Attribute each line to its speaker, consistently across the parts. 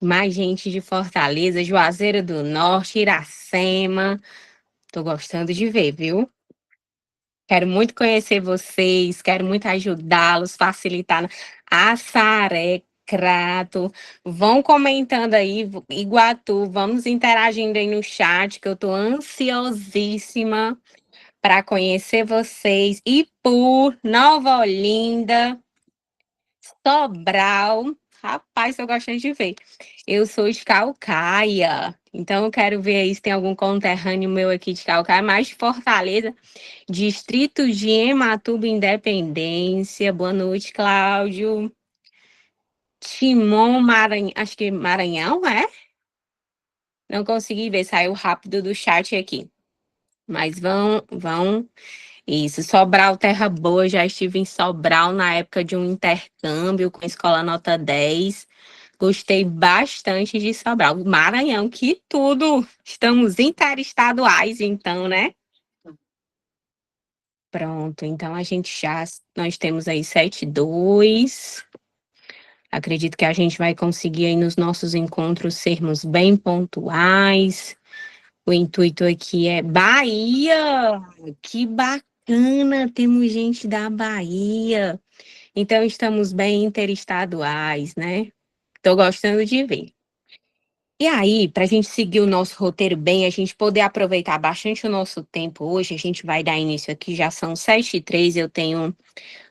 Speaker 1: Mais gente de Fortaleza, Juazeiro do Norte, Iracema. Tô gostando de ver, viu? Quero muito conhecer vocês, quero muito ajudá-los, facilitar. Assaré, Crato. Vão comentando aí, Iguatu, vamos interagindo aí no chat, que eu tô ansiosíssima para conhecer vocês. Ipu, Nova Olinda. Sobral, rapaz, eu gosto de ver. Eu sou de Calcaia, então eu quero ver aí se tem algum conterrâneo meu aqui de Calcaia, mais de Fortaleza, distrito de Ematuba, Independência. Boa noite, Cláudio. Timon, Maranhão, acho que Maranhão, é? Não consegui ver, saiu rápido do chat aqui. Mas vão. Isso, Sobral, Terra Boa, já estive em Sobral na época de um intercâmbio com a Escola Nota 10. Gostei bastante de Sobral. Maranhão, que tudo! Estamos interestaduais, então, né? Pronto, então nós temos aí 7-2. Acredito que a gente vai conseguir aí nos nossos encontros sermos bem pontuais. O intuito aqui é Bahia! Que bacana! Temos gente da Bahia. Então, estamos bem interestaduais, né? Estou gostando de ver. E aí, para a gente seguir o nosso roteiro bem, a gente poder aproveitar bastante o nosso tempo hoje, a gente vai dar início aqui, já são 7h03, eu tenho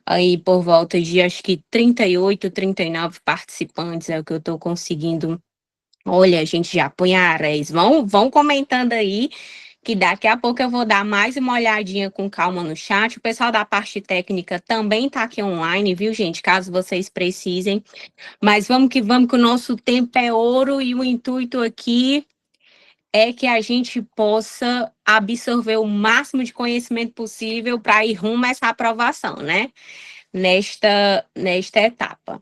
Speaker 1: aí por volta de acho que 38, 39 participantes, é o que eu estou conseguindo. Olha, a gente já põe aréis. Vão comentando aí, que daqui a pouco eu vou dar mais uma olhadinha com calma no chat. O pessoal da parte técnica também está aqui online, viu, gente? Caso vocês precisem. Mas vamos, que o nosso tempo é ouro e o intuito aqui é que a gente possa absorver o máximo de conhecimento possível para ir rumo a essa aprovação, né? Nesta etapa.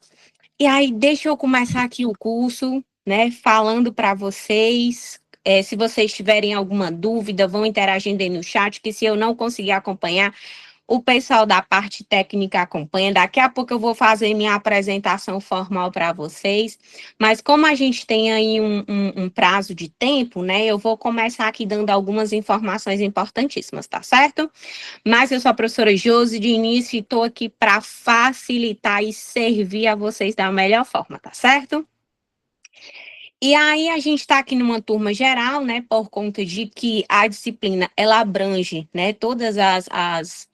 Speaker 1: E aí, deixa eu começar aqui o curso, né, falando para vocês. Se vocês tiverem alguma dúvida, vão interagindo aí no chat, que se eu não conseguir acompanhar, o pessoal da parte técnica acompanha. Daqui a pouco eu vou fazer minha apresentação formal para vocês. Mas como a gente tem aí um prazo de tempo, né, eu vou começar aqui dando algumas informações importantíssimas, tá certo? Mas eu sou a professora Josi de início e estou aqui para facilitar e servir a vocês da melhor forma, tá certo? E aí a gente está aqui numa turma geral, né, por conta de que a disciplina, ela abrange, né, todas as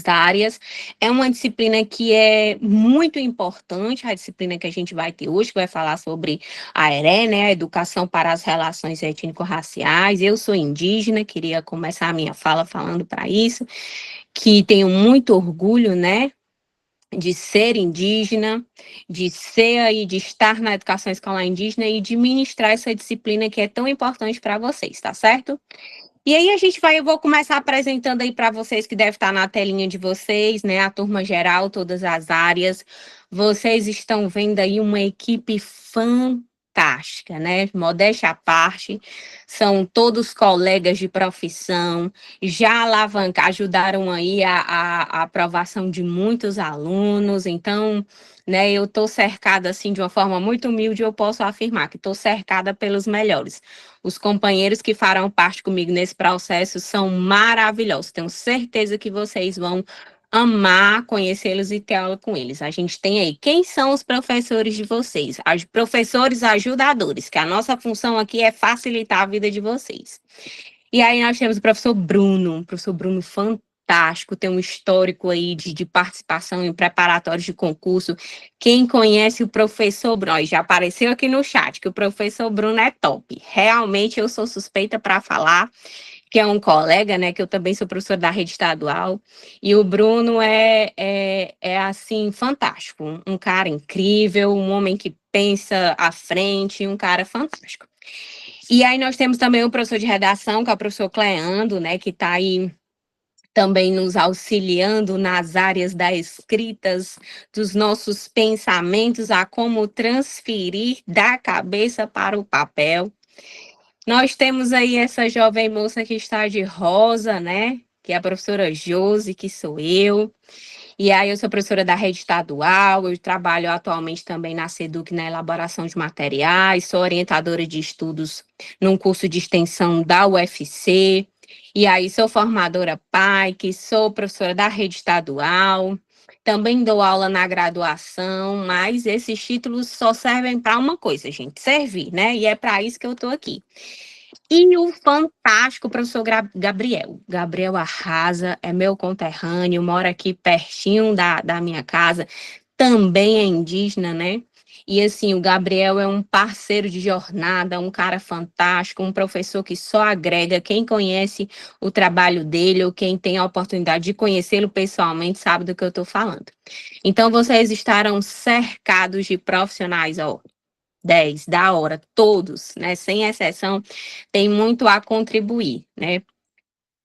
Speaker 1: áreas. É uma disciplina que é muito importante, a disciplina que a gente vai ter hoje, que vai falar sobre a ERE, né, a Educação para as Relações Étnico-Raciais. Eu sou indígena, queria começar a minha fala falando para isso, que tenho muito orgulho, né, de ser indígena, de ser aí, de estar na educação escolar indígena e de ministrar essa disciplina que é tão importante para vocês, tá certo? E aí eu vou começar apresentando aí para vocês que deve estar na telinha de vocês, né, a turma geral, todas as áreas. Vocês estão vendo aí uma equipe fantástica, né? Modéstia à parte, são todos colegas de profissão, já ajudaram aí a aprovação de muitos alunos, então, né, eu estou cercada assim de uma forma muito humilde, eu posso afirmar que estou cercada pelos melhores. Os companheiros que farão parte comigo nesse processo são maravilhosos. Tenho certeza que vocês vão amar conhecê-los e ter aula com eles. A gente tem aí, quem são os professores de vocês? Os professores ajudadores, que a nossa função aqui é facilitar a vida de vocês. E aí nós temos o professor Bruno fantástico, tem um histórico aí de participação em preparatórios de concurso. Quem conhece o professor Bruno, ó, já apareceu aqui no chat que o professor Bruno é top. Realmente eu sou suspeita para falar, que é um colega, né, que eu também sou professora da rede estadual, e o Bruno é assim, fantástico, um cara incrível, um homem que pensa à frente, um cara fantástico. E aí nós temos também o professor de redação, que é o professor Cleando, né, que está aí também nos auxiliando nas áreas da escritas, dos nossos pensamentos, a como transferir da cabeça para o papel. Nós temos aí essa jovem moça que está de rosa, né, que é a professora Josi, que sou eu. E aí eu sou professora da rede estadual, eu trabalho atualmente também na SEDUC na elaboração de materiais, sou orientadora de estudos num curso de extensão da UFC, e aí sou formadora PAIC, sou professora da rede estadual, também dou aula na graduação, mas esses títulos só servem para uma coisa, gente, servir, né? E é para isso que eu estou aqui. E o fantástico professor Gabriel. Gabriel arrasa, é meu conterrâneo, mora aqui pertinho da minha casa, também é indígena, né? E assim, o Gabriel é um parceiro de jornada, um cara fantástico, um professor que só agrega. Quem conhece o trabalho dele ou quem tem a oportunidade de conhecê-lo pessoalmente sabe do que eu estou falando. Então, vocês estarão cercados de profissionais, ó, 10 da hora, todos, né, sem exceção, tem muito a contribuir, né?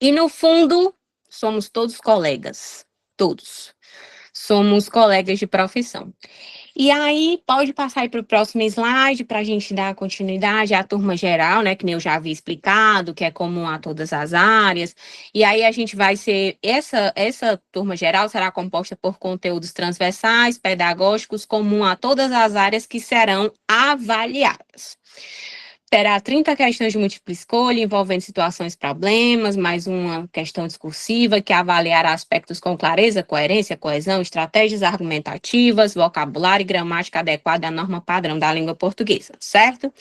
Speaker 1: E no fundo, somos todos colegas, todos. Somos colegas de profissão. E aí, pode passar aí para o próximo slide para a gente dar continuidade à turma geral, né? Que nem eu já havia explicado, que é comum a todas as áreas. E aí a gente vai ser, essa turma geral será composta por conteúdos transversais, pedagógicos, comum a todas as áreas que serão avaliadas. Terá 30 questões de múltipla escolha, envolvendo situações e problemas, mais uma questão discursiva, que avaliará aspectos com clareza, coerência, coesão, estratégias argumentativas, vocabulário e gramática adequada à norma padrão da língua portuguesa, certo?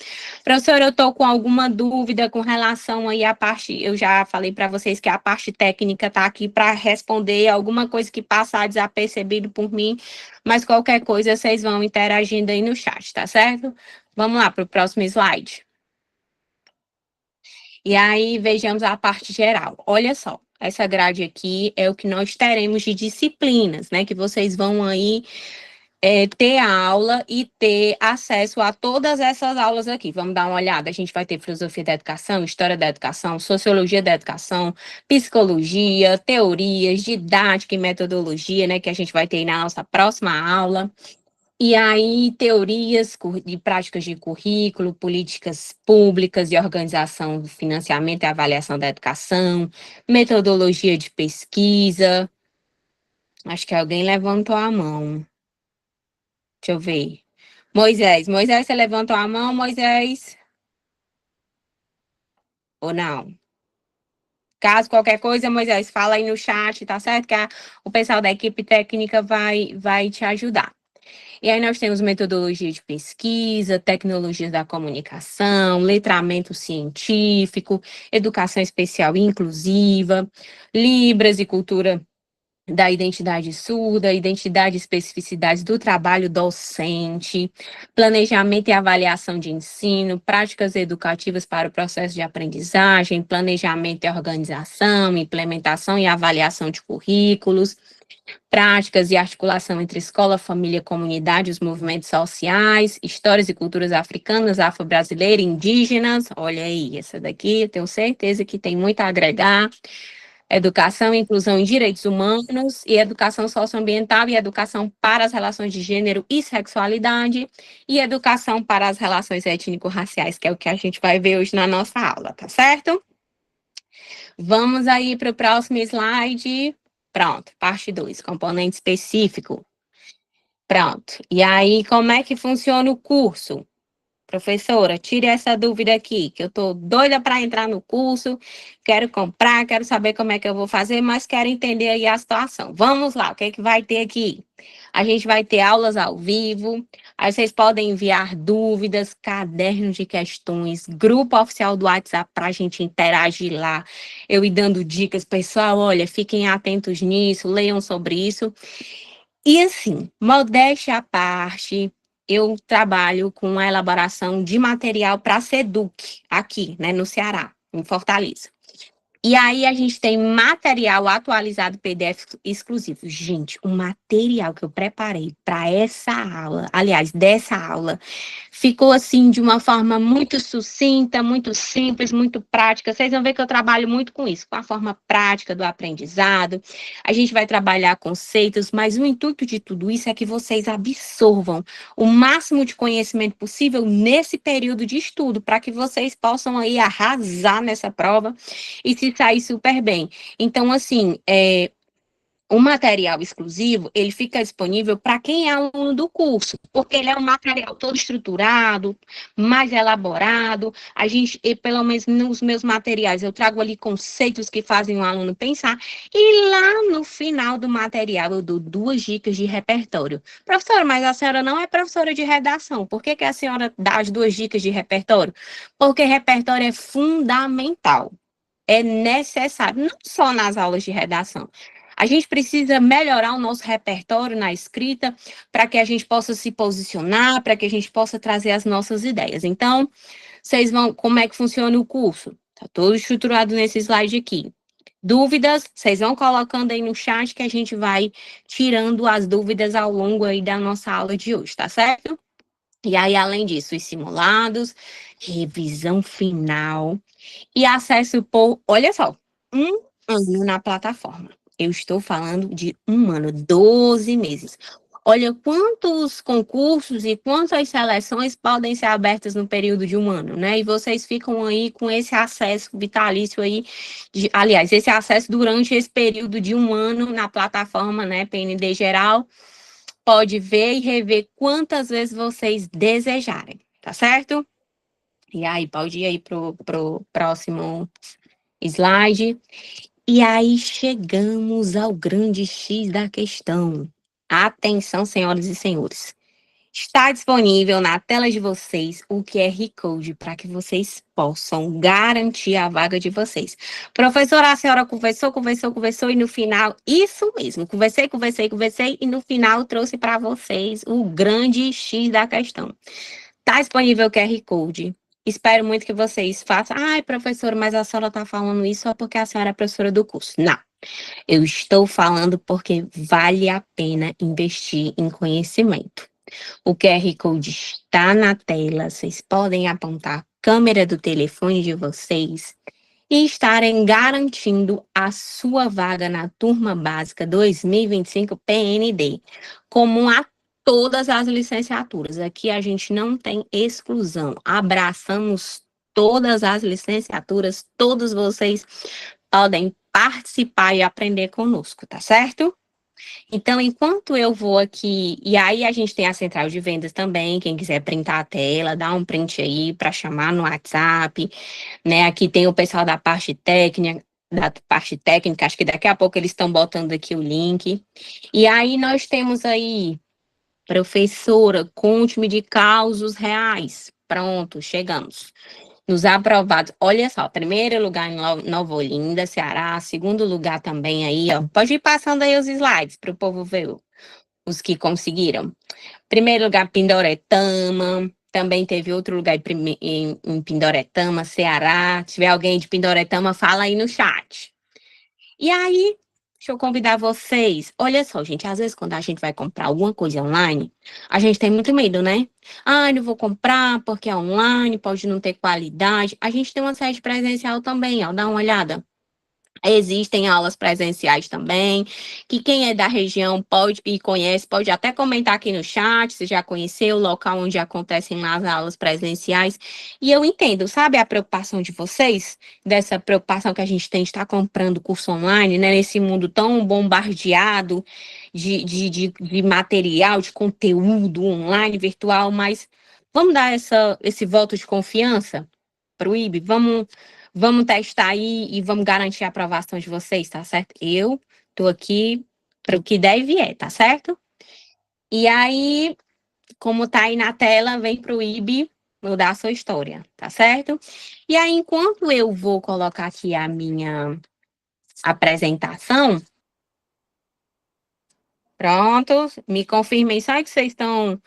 Speaker 1: Professora, eu estou com alguma dúvida com relação aí à parte, eu já falei para vocês que a parte técnica está aqui para responder alguma coisa que passar desapercebido por mim, mas qualquer coisa vocês vão interagindo aí no chat, tá certo? Vamos lá para o próximo slide. E aí, vejamos a parte geral. Olha só, essa grade aqui é o que nós teremos de disciplinas, né? Que vocês vão aí ter a aula e ter acesso a todas essas aulas aqui. Vamos dar uma olhada. A gente vai ter filosofia da educação, história da educação, sociologia da educação, psicologia, teorias, didática e metodologia, né? Que a gente vai ter aí na nossa próxima aula. E aí, teorias de práticas de currículo, políticas públicas de organização do financiamento e avaliação da educação, metodologia de pesquisa. Acho que alguém levantou a mão. Deixa eu ver. Moisés, você levantou a mão, Moisés? Ou não? Caso qualquer coisa, Moisés, fala aí no chat, tá certo? Que o pessoal da equipe técnica vai te ajudar. E aí nós temos metodologia de pesquisa, tecnologias da comunicação, letramento científico, educação especial e inclusiva, Libras e cultura da identidade surda, identidade e especificidades do trabalho docente, planejamento e avaliação de ensino, práticas educativas para o processo de aprendizagem, planejamento e organização, implementação e avaliação de currículos, práticas e articulação entre escola, família, comunidade, os movimentos sociais, histórias e culturas africanas, afro-brasileiras, indígenas. Olha aí, essa daqui eu tenho certeza que tem muito a agregar. Educação e inclusão em direitos humanos, e educação socioambiental e educação para as relações de gênero e sexualidade, e educação para as relações étnico-raciais, que é o que a gente vai ver hoje na nossa aula, tá certo? Vamos aí para o próximo slide. Pronto, parte 2, componente específico. Pronto. E aí, como é que funciona o curso? Professora, tire essa dúvida aqui, que eu tô doida para entrar no curso, quero comprar, quero saber como é que eu vou fazer, mas quero entender aí a situação. Vamos lá, o que é que vai ter aqui? A gente vai ter aulas ao vivo, aí vocês podem enviar dúvidas, cadernos de questões, grupo oficial do WhatsApp para a gente interagir lá, eu ir dando dicas, pessoal, olha, fiquem atentos nisso, leiam sobre isso. E assim, modéstia à parte, eu trabalho com a elaboração de material para a SEDUC, aqui, né, no Ceará, em Fortaleza. E aí a gente tem material atualizado PDF exclusivo. Gente, o material que eu preparei para essa aula, aliás, dessa aula, ficou assim de uma forma muito sucinta, muito simples, muito prática. Vocês vão ver que eu trabalho muito com isso, com a forma prática do aprendizado. A gente vai trabalhar conceitos, mas o intuito de tudo isso é que vocês absorvam o máximo de conhecimento possível nesse período de estudo, para que vocês possam aí arrasar nessa prova e se sair super bem. Então, assim, O material exclusivo, ele fica disponível para quem é aluno do curso, porque ele é um material todo estruturado, mais elaborado. A gente, pelo menos nos meus materiais, eu trago ali conceitos que fazem o aluno pensar. E lá no final do material, eu dou 2 dicas de repertório. Professora, mas a senhora não é professora de redação. Por que que a senhora dá as 2 dicas de repertório? Porque repertório é fundamental. É necessário, não só nas aulas de redação. A gente precisa melhorar o nosso repertório na escrita para que a gente possa se posicionar, para que a gente possa trazer as nossas ideias. Então, vocês vão, como é que funciona o curso? Tá todo estruturado nesse slide aqui. Dúvidas, vocês vão colocando aí no chat que a gente vai tirando as dúvidas ao longo aí da nossa aula de hoje, tá certo? E aí, além disso, os simulados, revisão final e acesso por, olha só, 1 ano na plataforma. Eu estou falando de 1 ano, 12 meses. Olha quantos concursos e quantas seleções podem ser abertas no período de 1 ano, né? E vocês ficam aí com esse acesso vitalício aí, aliás, esse acesso durante esse período de 1 ano na plataforma, né, PND Geral, pode ver e rever quantas vezes vocês desejarem, tá certo? E aí, pode ir aí pro próximo slide. E aí chegamos ao grande X da questão. Atenção, senhoras e senhores. Está disponível na tela de vocês o QR Code para que vocês possam garantir a vaga de vocês. Professora, a senhora conversou e no final, isso mesmo, conversei e no final trouxe para vocês o grande X da questão. Está disponível o QR Code. Espero muito que vocês façam. Ai, professora, mas a senhora está falando isso só porque a senhora é professora do curso. Não. Eu estou falando porque vale a pena investir em conhecimento. O QR Code está na tela, vocês podem apontar a câmera do telefone de vocês e estarem garantindo a sua vaga na turma básica 2025 PND, comum a todas as licenciaturas. Aqui a gente não tem exclusão, abraçamos todas as licenciaturas, todos vocês podem participar e aprender conosco, tá certo? Então, enquanto eu vou aqui, e aí a gente tem a central de vendas também, quem quiser printar a tela, dá um print aí para chamar no WhatsApp, né? Aqui tem o pessoal da parte técnica, acho que daqui a pouco eles estão botando aqui o link. E aí nós temos aí, professora, conte-me de causos reais. Pronto, chegamos. Nos aprovados, olha só, primeiro lugar em Nova Olinda, Ceará, segundo lugar também aí, ó. Pode ir passando aí os slides para o povo ver os que conseguiram. Primeiro lugar, Pindoretama, também teve outro lugar em Pindoretama, Ceará. Se tiver alguém de Pindoretama, fala aí no chat. E aí, deixa eu convidar vocês. Olha só, gente, às vezes quando a gente vai comprar alguma coisa online, a gente tem muito medo, né? Ah, não vou comprar porque é online, pode não ter qualidade. A gente tem uma sede presencial também, ó, dá uma olhada. Existem aulas presenciais também, que quem é da região pode e conhece, pode até comentar aqui no chat, se já conheceu o local onde acontecem as aulas presenciais. E eu entendo, sabe a preocupação de vocês, dessa preocupação que a gente tem de estar comprando curso online, né, nesse mundo tão bombardeado de material, de conteúdo online, virtual, mas vamos dar esse voto de confiança para o IB? Vamos testar aí e vamos garantir a aprovação de vocês, tá certo? Eu tô aqui para o que deve é, tá certo? E aí, como tá aí na tela, vem pro IB mudar a sua história, tá certo? E aí, enquanto eu vou colocar aqui a minha apresentação, pronto, me confirmem só que vocês estão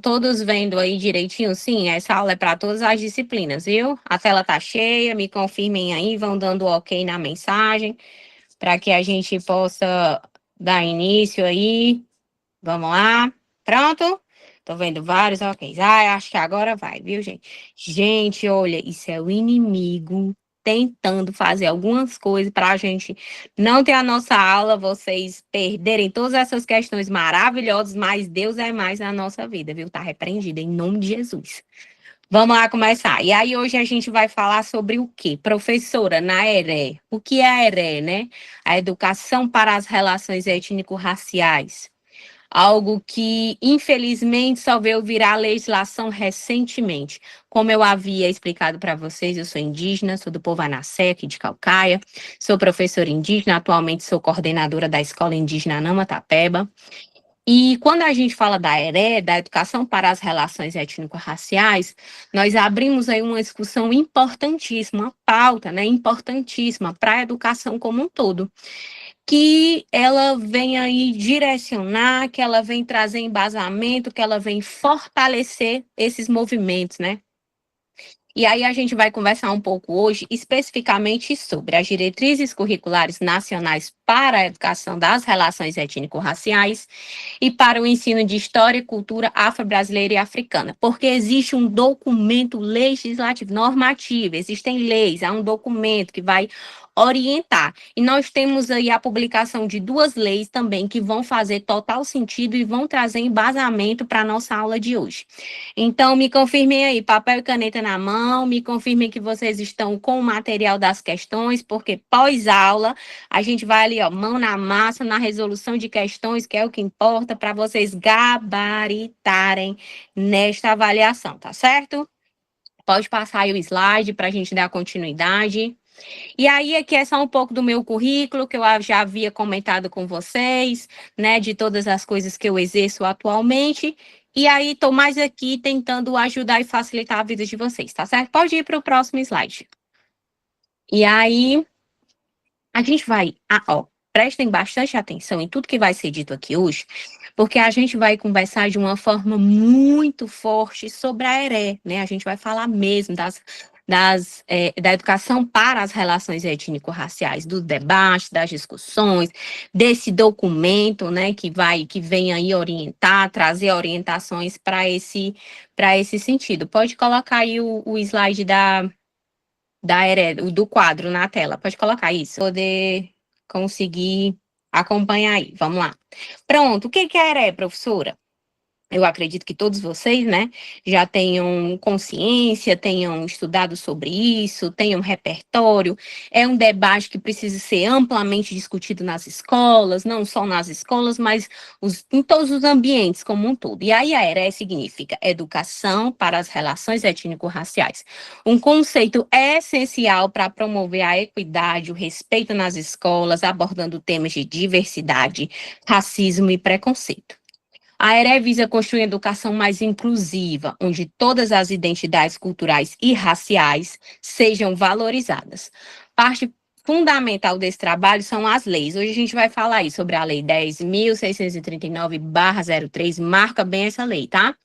Speaker 1: todos vendo aí direitinho? Sim, essa aula é para todas as disciplinas, viu? A tela tá cheia, me confirmem aí, vão dando ok na mensagem, para que a gente possa dar início aí. Vamos lá. Pronto? Tô vendo vários ok. Ah, acho que agora vai, viu, gente? Gente, olha, isso é o inimigo tentando fazer algumas coisas para a gente não ter a nossa aula, vocês perderem todas essas questões maravilhosas, mas Deus é mais na nossa vida, viu? Tá repreendido em nome de Jesus. Vamos lá começar. E aí, hoje a gente vai falar sobre o quê? Professora, na ERE. O que é a ERE, né? A Educação para as Relações Étnico-Raciais. Algo que, infelizmente, só veio virar legislação recentemente. Como eu havia explicado para vocês, eu sou indígena, sou do povo Anassé, aqui de Calcaia, sou professora indígena, atualmente sou coordenadora da Escola Indígena Nama Tapeba. E quando a gente fala da ERE, da Educação para as Relações Étnico-Raciais, nós abrimos aí uma discussão importantíssima, uma pauta, né, importantíssima para a educação como um todo, que ela vem aí direcionar, que ela vem trazer embasamento, que ela vem fortalecer esses movimentos, né? E aí a gente vai conversar um pouco hoje especificamente sobre as diretrizes curriculares nacionais para a educação das relações étnico-raciais e para o ensino de história e cultura afro-brasileira e africana, porque existe um documento legislativo, normativo, existem leis, há um documento que vai orientar. E nós temos aí a publicação de duas leis também que vão fazer total sentido e vão trazer embasamento para a nossa aula de hoje. Então, me confirmem aí, papel e caneta na mão, me confirmem que vocês estão com o material das questões, porque pós-aula a gente vai ali, ó, mão na massa, na resolução de questões, que é o que importa para vocês gabaritarem nesta avaliação, tá certo? Pode passar aí o slide para a gente dar continuidade. E aí, aqui é só um pouco do meu currículo, que eu já havia comentado com vocês, né, de todas as coisas que eu exerço atualmente. E aí, estou mais aqui tentando ajudar e facilitar a vida de vocês, tá certo? Pode ir para o próximo slide. E aí, a gente vai, ó, prestem bastante atenção em tudo que vai ser dito aqui hoje, porque a gente vai conversar de uma forma muito forte sobre a ERE, né? A gente vai falar mesmo da educação para as relações étnico-raciais, do debate, das discussões, desse documento, né, que vem aí orientar, trazer orientações para esse sentido. Pode colocar aí o slide do quadro na tela. Pode colocar isso, poder conseguir acompanhar aí. Vamos lá. Pronto, o que é a ERE, professora? Eu acredito que todos vocês, né, já tenham consciência, tenham estudado sobre isso, tenham repertório. É um debate que precisa ser amplamente discutido nas escolas, não só nas escolas, mas em todos os ambientes como um todo. E aí a ERE significa Educação para as Relações Étnico-Raciais. Um conceito essencial para promover a equidade, o respeito nas escolas, abordando temas de diversidade, racismo e preconceito. A ERE visa construir uma educação mais inclusiva, onde todas as identidades culturais e raciais sejam valorizadas. Parte fundamental desse trabalho são as leis. Hoje a gente vai falar aí sobre a Lei 10.639/03, marca bem essa lei, tá?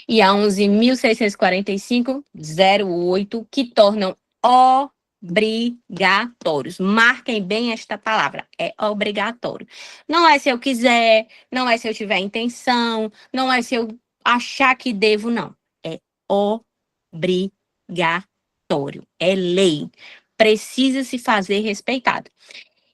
Speaker 1: E a 11.645/08, que tornam obrigatórios. Marquem bem esta palavra, é obrigatório. Não é se eu quiser, não é se eu tiver intenção, não é se eu achar que devo, não. É obrigatório, é lei. Precisa se fazer respeitado.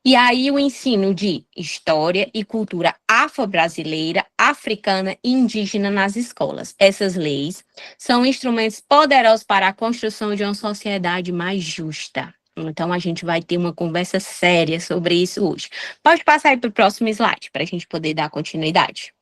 Speaker 1: E aí o ensino de história e cultura afro-brasileira, africana e indígena nas escolas. Essas leis são instrumentos poderosos para a construção de uma sociedade mais justa. Então, a gente vai ter uma conversa séria sobre isso hoje. Pode passar aí para o próximo slide, para a gente poder dar continuidade.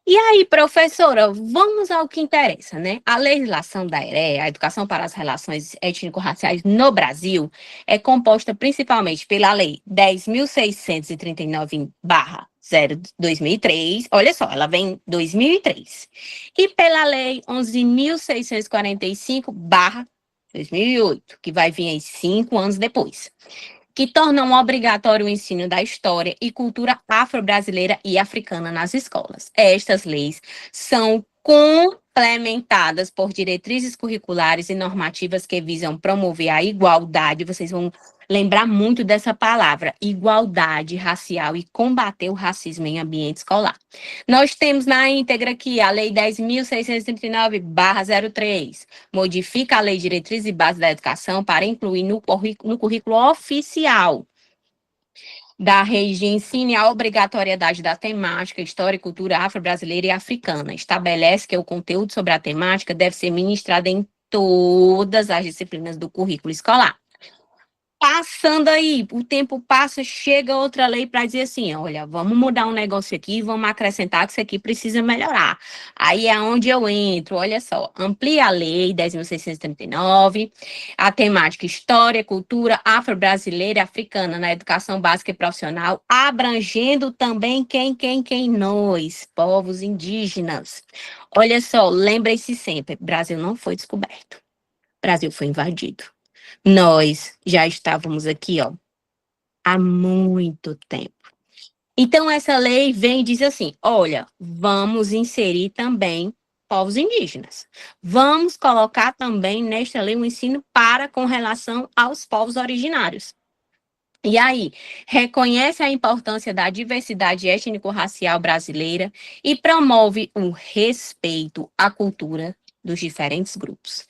Speaker 1: E aí, professora, vamos ao que interessa, né? A legislação da ERE, a Educação para as Relações Étnico-Raciais no Brasil, é composta principalmente pela Lei 10.639/2003, olha só, ela vem em 2003, e pela Lei 11.645/2008, que vai vir aí 5 anos depois, que tornam obrigatório o ensino da história e cultura afro-brasileira e africana nas escolas. Estas leis são complementadas por diretrizes curriculares e normativas que visam promover a igualdade, vocês vão lembrar muito dessa palavra, igualdade racial, e combater o racismo em ambiente escolar. Nós temos na íntegra aqui a Lei 10.639/03, modifica a Lei de Diretrizes e Bases da Educação para incluir no currículo oficial. da Rede ensine a obrigatoriedade da temática História e Cultura Afro-Brasileira e Africana. Estabelece que o conteúdo sobre a temática deve ser ministrado em todas as disciplinas do currículo escolar. Passando aí, o tempo passa, chega outra lei para dizer assim, olha, vamos mudar um negócio aqui, vamos acrescentar que isso aqui precisa melhorar. Aí é onde eu entro, olha só, amplia a lei 10.639, a temática História, Cultura Afro-Brasileira e Africana na educação básica e profissional, abrangendo também quem nós, povos indígenas. Olha só, lembrem-se sempre, Brasil não foi descoberto, Brasil foi invadido. Nós já estávamos aqui, ó, há muito tempo. Então, essa lei vem e diz assim: olha, vamos inserir também povos indígenas. Vamos colocar também nesta lei um ensino para com relação aos povos originários. E aí, reconhece a importância da diversidade étnico-racial brasileira e promove o respeito à cultura dos diferentes grupos.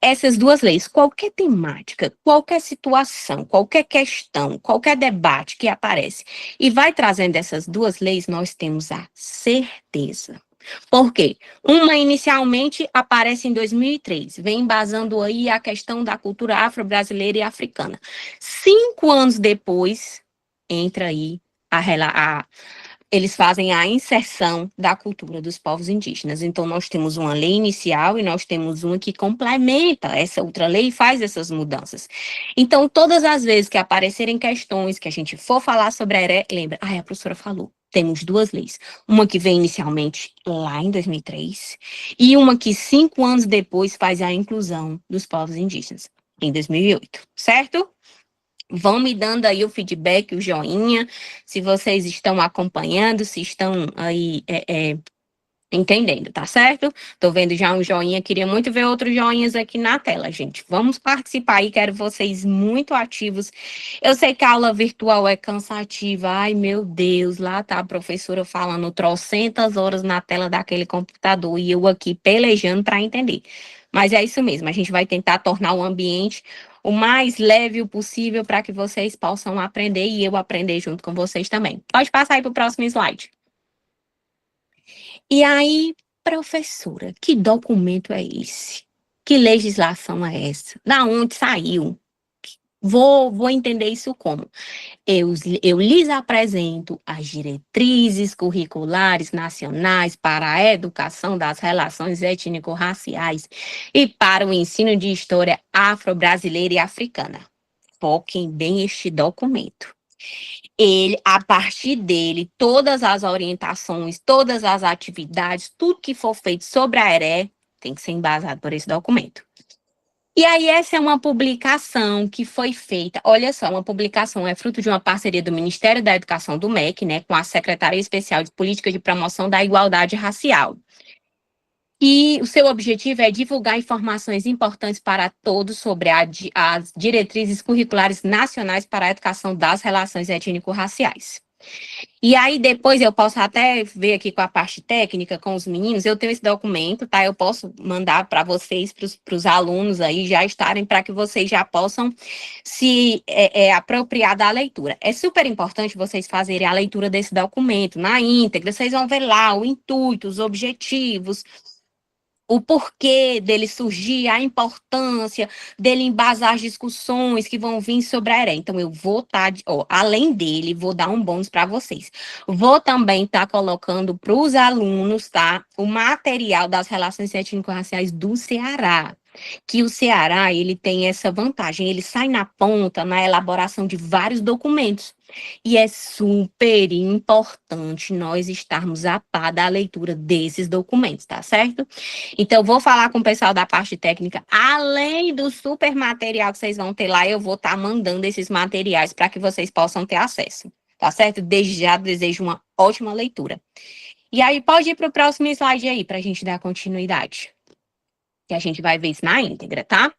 Speaker 1: Essas duas leis, qualquer temática, qualquer situação, qualquer questão, qualquer debate que aparece e vai trazendo essas duas leis, nós temos a certeza. Por quê? Uma inicialmente aparece em 2003, vem embasando aí a questão da cultura afro-brasileira e africana. 5 anos depois, entra aí eles fazem a inserção da cultura dos povos indígenas. Então, nós temos uma lei inicial e nós temos uma que complementa essa outra lei e faz essas mudanças. Então, todas as vezes que aparecerem questões que a gente for falar sobre a ERE, lembra, a professora falou, temos duas leis. Uma que vem inicialmente lá em 2003 e uma que 5 anos depois faz a inclusão dos povos indígenas, em 2008, certo? Vão me dando aí o feedback, o joinha, se vocês estão acompanhando, se estão aí entendendo, tá certo? Tô vendo já um joinha, queria muito ver outros joinhas aqui na tela, gente. Vamos participar aí, quero vocês muito ativos. Eu sei que a aula virtual é cansativa, ai meu Deus, lá tá a professora falando trocentas horas na tela daquele computador e eu aqui pelejando para entender. Mas é isso mesmo, a gente vai tentar tornar o ambiente o mais leve possível para que vocês possam aprender e eu aprender junto com vocês também. Pode passar aí para o próximo slide. E aí, professora, que documento é esse? Que legislação é essa? Da onde saiu? Vou entender isso como? Eu lhes apresento as diretrizes curriculares nacionais para a educação das relações étnico-raciais e para o ensino de história afro-brasileira e africana. Foquem bem este documento. Ele, a partir dele, todas as orientações, todas as atividades, tudo que for feito sobre a ERE tem que ser embasado por esse documento. E aí, essa é uma publicação que foi feita, olha só, uma publicação é fruto de uma parceria do Ministério da Educação do MEC, né, com a Secretaria Especial de Política de Promoção da Igualdade Racial. E o seu objetivo é divulgar informações importantes para todos sobre as diretrizes curriculares nacionais para a educação das relações étnico-raciais. E aí, depois eu posso até ver aqui com a parte técnica, com os meninos, eu tenho esse documento, tá? Eu posso mandar para vocês, para os alunos aí já estarem, para que vocês já possam se apropriar da leitura. É super importante vocês fazerem a leitura desse documento na íntegra, vocês vão ver lá o intuito, os objetivos, o porquê dele surgir, a importância dele embasar as discussões que vão vir sobre a ERE. Então, eu vou estar, além dele, vou dar um bônus para vocês. Vou também estar colocando para os alunos, tá, o material das relações étnico-raciais do Ceará. Que o Ceará, ele tem essa vantagem, ele sai na ponta na elaboração de vários documentos. E é super importante nós estarmos a par da leitura desses documentos, tá certo? Então, vou falar com o pessoal da parte técnica, além do super material que vocês vão ter lá, eu vou estar mandando esses materiais para que vocês possam ter acesso, tá certo? Desde já desejo uma ótima leitura. E aí, pode ir para o próximo slide aí, para a gente dar continuidade. Que a gente vai ver isso na íntegra, tá?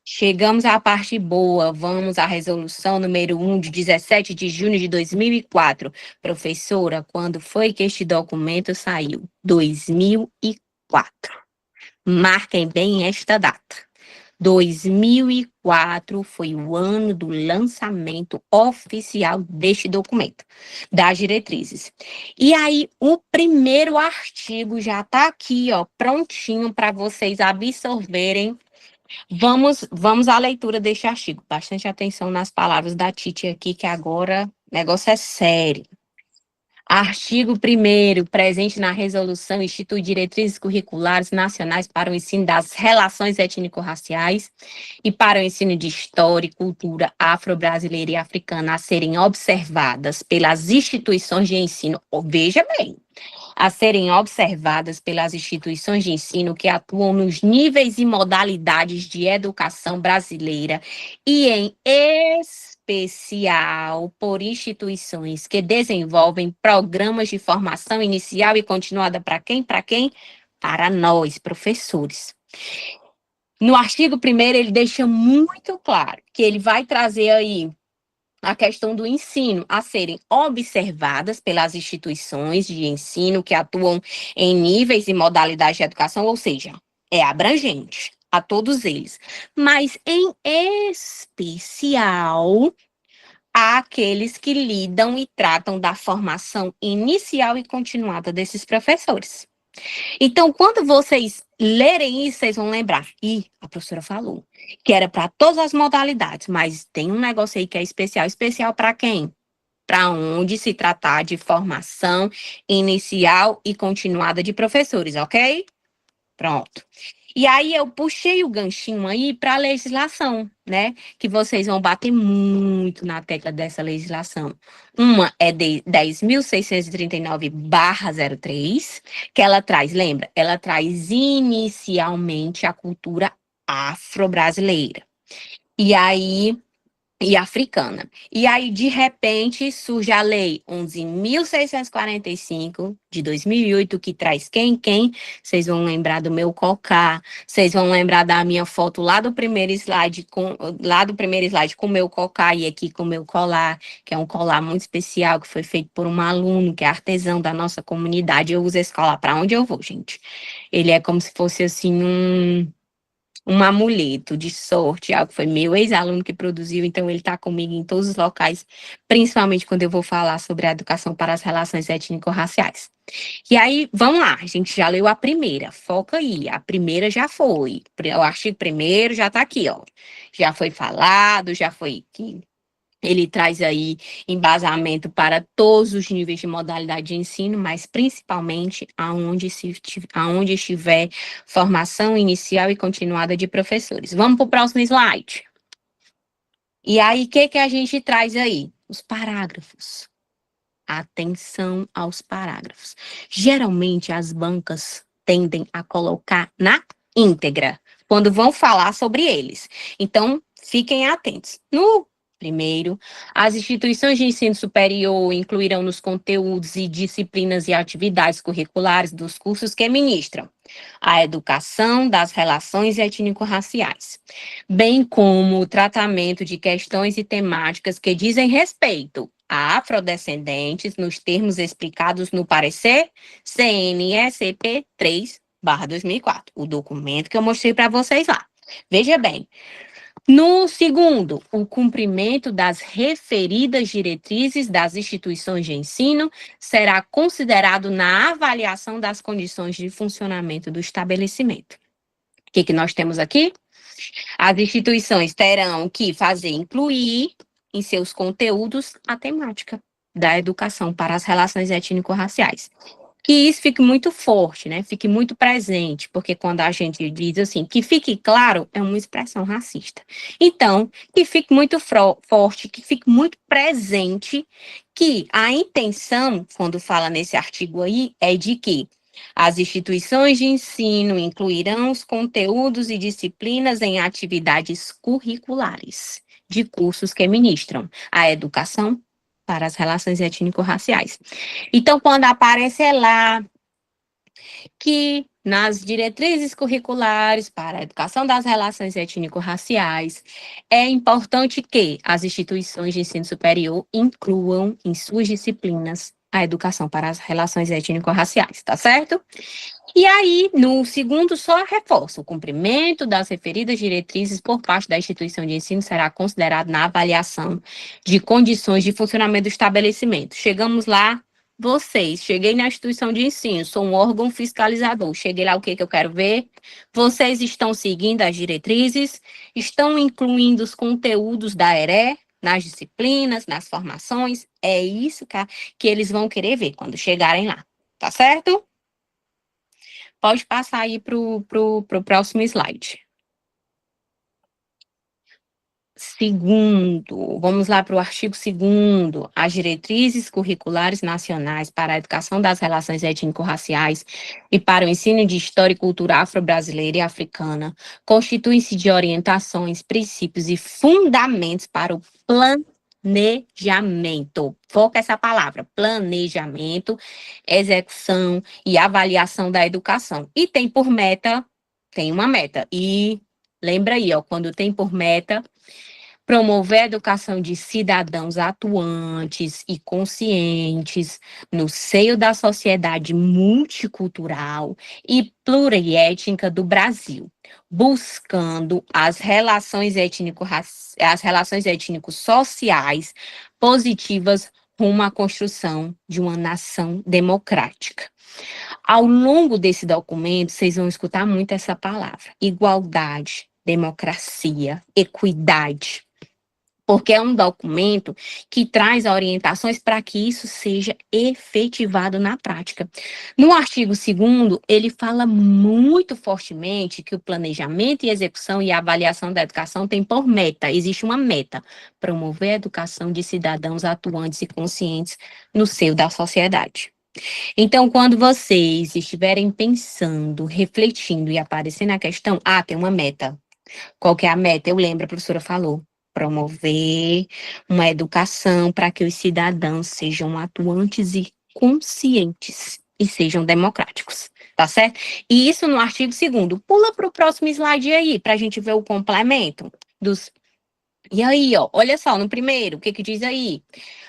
Speaker 1: Chegamos à parte boa, vamos à resolução número 1 de 17 de junho de 2004. Professora, quando foi que este documento saiu? 2004. Marquem bem esta data. 2004 foi o ano do lançamento oficial deste documento, das diretrizes. E aí, o primeiro artigo já está aqui, ó, prontinho para vocês absorverem. Vamos à leitura deste artigo. Bastante atenção nas palavras da Titi aqui, que agora o negócio é sério. Artigo 1º, presente na resolução, institui diretrizes curriculares nacionais para o ensino das relações étnico-raciais e para o ensino de história e cultura afro-brasileira e africana a serem observadas pelas instituições de ensino. Veja bem, a serem observadas pelas instituições de ensino que atuam nos níveis e modalidades de educação brasileira e em especial por instituições que desenvolvem programas de formação inicial e continuada para quem? Para quem? Para nós, professores. No artigo 1º, ele deixa muito claro que ele vai trazer aí a questão do ensino a serem observadas pelas instituições de ensino que atuam em níveis e modalidades de educação, ou seja, é abrangente a todos eles, mas em especial àqueles que lidam e tratam da formação inicial e continuada desses professores. Então, quando vocês lerem isso, vocês vão lembrar. A professora falou que era para todas as modalidades, mas tem um negócio aí que é especial. Especial para quem? Para onde se tratar de formação inicial e continuada de professores, ok? Pronto. E aí eu puxei o ganchinho aí para a legislação, né? Que vocês vão bater muito na tecla dessa legislação. Uma é de 10.639/03, que ela traz, lembra? Ela traz inicialmente a cultura afro-brasileira. E africana. E aí, de repente, surge a Lei 11.645, de 2008, que traz quem? Vocês vão lembrar do meu cocá, vocês vão lembrar da minha foto lá do primeiro slide com o meu cocá e aqui com o meu colar, que é um colar muito especial, que foi feito por um aluno, que é artesão da nossa comunidade. Eu uso esse colar para onde eu vou, gente. Ele é como se fosse, assim, um amuleto de sorte, algo que foi meu ex-aluno que produziu, então ele está comigo em todos os locais, principalmente quando eu vou falar sobre a educação para as relações étnico-raciais. E aí, vamos lá, a gente já leu a primeira, foca aí, a primeira já foi, o artigo 1º já está aqui, ó, já foi falado, já foi aqui. Ele traz aí embasamento para todos os níveis de modalidade de ensino, mas principalmente aonde estiver formação inicial e continuada de professores. Vamos para o próximo slide. E aí, o que a gente traz aí? Os parágrafos. Atenção aos parágrafos. Geralmente, as bancas tendem a colocar na íntegra, quando vão falar sobre eles. Então, fiquem atentos. No primeiro, as instituições de ensino superior incluirão nos conteúdos e disciplinas e atividades curriculares dos cursos que ministram a educação das relações étnico-raciais, bem como o tratamento de questões e temáticas que dizem respeito a afrodescendentes nos termos explicados no parecer CNSP 3/2004, o documento que eu mostrei para vocês lá. Veja bem, no segundo, o cumprimento das referidas diretrizes das instituições de ensino será considerado na avaliação das condições de funcionamento do estabelecimento. O que nós temos aqui? As instituições terão que incluir em seus conteúdos a temática da educação para as relações étnico-raciais. Que isso fique muito forte, né? Fique muito presente, porque quando a gente diz assim, que fique claro, é uma expressão racista. Então, que fique muito forte, que fique muito presente, que a intenção, quando fala nesse artigo aí, é de que as instituições de ensino incluirão os conteúdos e disciplinas em atividades curriculares de cursos que ministram a educação para as relações étnico-raciais. Então, quando aparece lá que nas diretrizes curriculares para a educação das relações étnico-raciais, é importante que as instituições de ensino superior incluam em suas disciplinas a educação para as relações étnico-raciais, tá certo? E aí, no segundo, só reforça: o cumprimento das referidas diretrizes por parte da instituição de ensino será considerado na avaliação de condições de funcionamento do estabelecimento. Chegamos lá, cheguei na instituição de ensino, sou um órgão fiscalizador, cheguei lá, o que que eu quero ver? Vocês estão seguindo as diretrizes, estão incluindo os conteúdos da ERE nas disciplinas, nas formações, é isso que eles vão querer ver quando chegarem lá, tá certo? Pode passar aí para o próximo slide. Segundo, vamos lá para o artigo 2º, as diretrizes curriculares nacionais para a educação das relações étnico-raciais e para o ensino de história e cultura afro-brasileira e africana constituem-se de orientações, princípios e fundamentos para o planejamento. Foca essa palavra: planejamento, execução e avaliação da educação. E tem uma meta. E lembra aí, ó, quando tem por meta promover a educação de cidadãos atuantes e conscientes no seio da sociedade multicultural e pluriétnica do Brasil, buscando as relações étnico-sociais positivas rumo à construção de uma nação democrática. Ao longo desse documento, vocês vão escutar muito essa palavra: igualdade, democracia, equidade, porque é um documento que traz orientações para que isso seja efetivado na prática. No artigo 2º, ele fala muito fortemente que o planejamento e execução e avaliação da educação tem por meta, existe uma meta: promover a educação de cidadãos atuantes e conscientes no seio da sociedade. Então, quando vocês estiverem pensando, refletindo e aparecendo a questão, tem uma meta. Qual que é a meta? Eu lembro, a professora falou: promover uma educação para que os cidadãos sejam atuantes e conscientes e sejam democráticos, tá certo? E isso no artigo 2º. Pula para o próximo slide aí, para a gente ver o complemento dos... E aí, ó, olha só, no primeiro, o que que diz aí?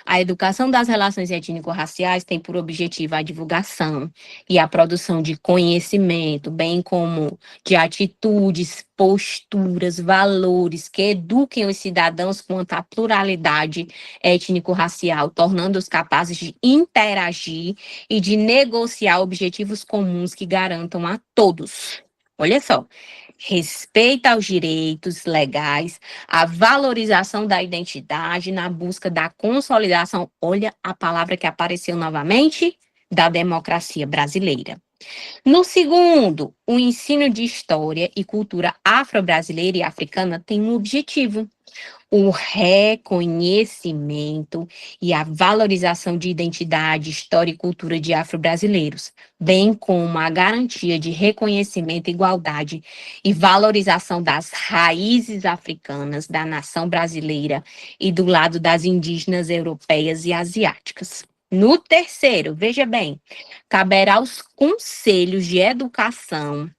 Speaker 1: A educação das relações étnico-raciais tem por objetivo a divulgação e a produção de conhecimento, bem como de atitudes, posturas, valores que eduquem os cidadãos quanto à pluralidade étnico-racial, tornando-os capazes de interagir e de negociar objetivos comuns que garantam a todos. Olha só: respeito aos direitos legais, a valorização da identidade na busca da consolidação, olha a palavra que apareceu novamente, da democracia brasileira. No segundo, o ensino de história e cultura afro-brasileira e africana tem um objetivo: o reconhecimento e a valorização de identidade, história e cultura de afro-brasileiros, bem como a garantia de reconhecimento, igualdade e valorização das raízes africanas da nação brasileira e do lado das indígenas europeias e asiáticas. No terceiro, veja bem, caberá aos conselhos de educação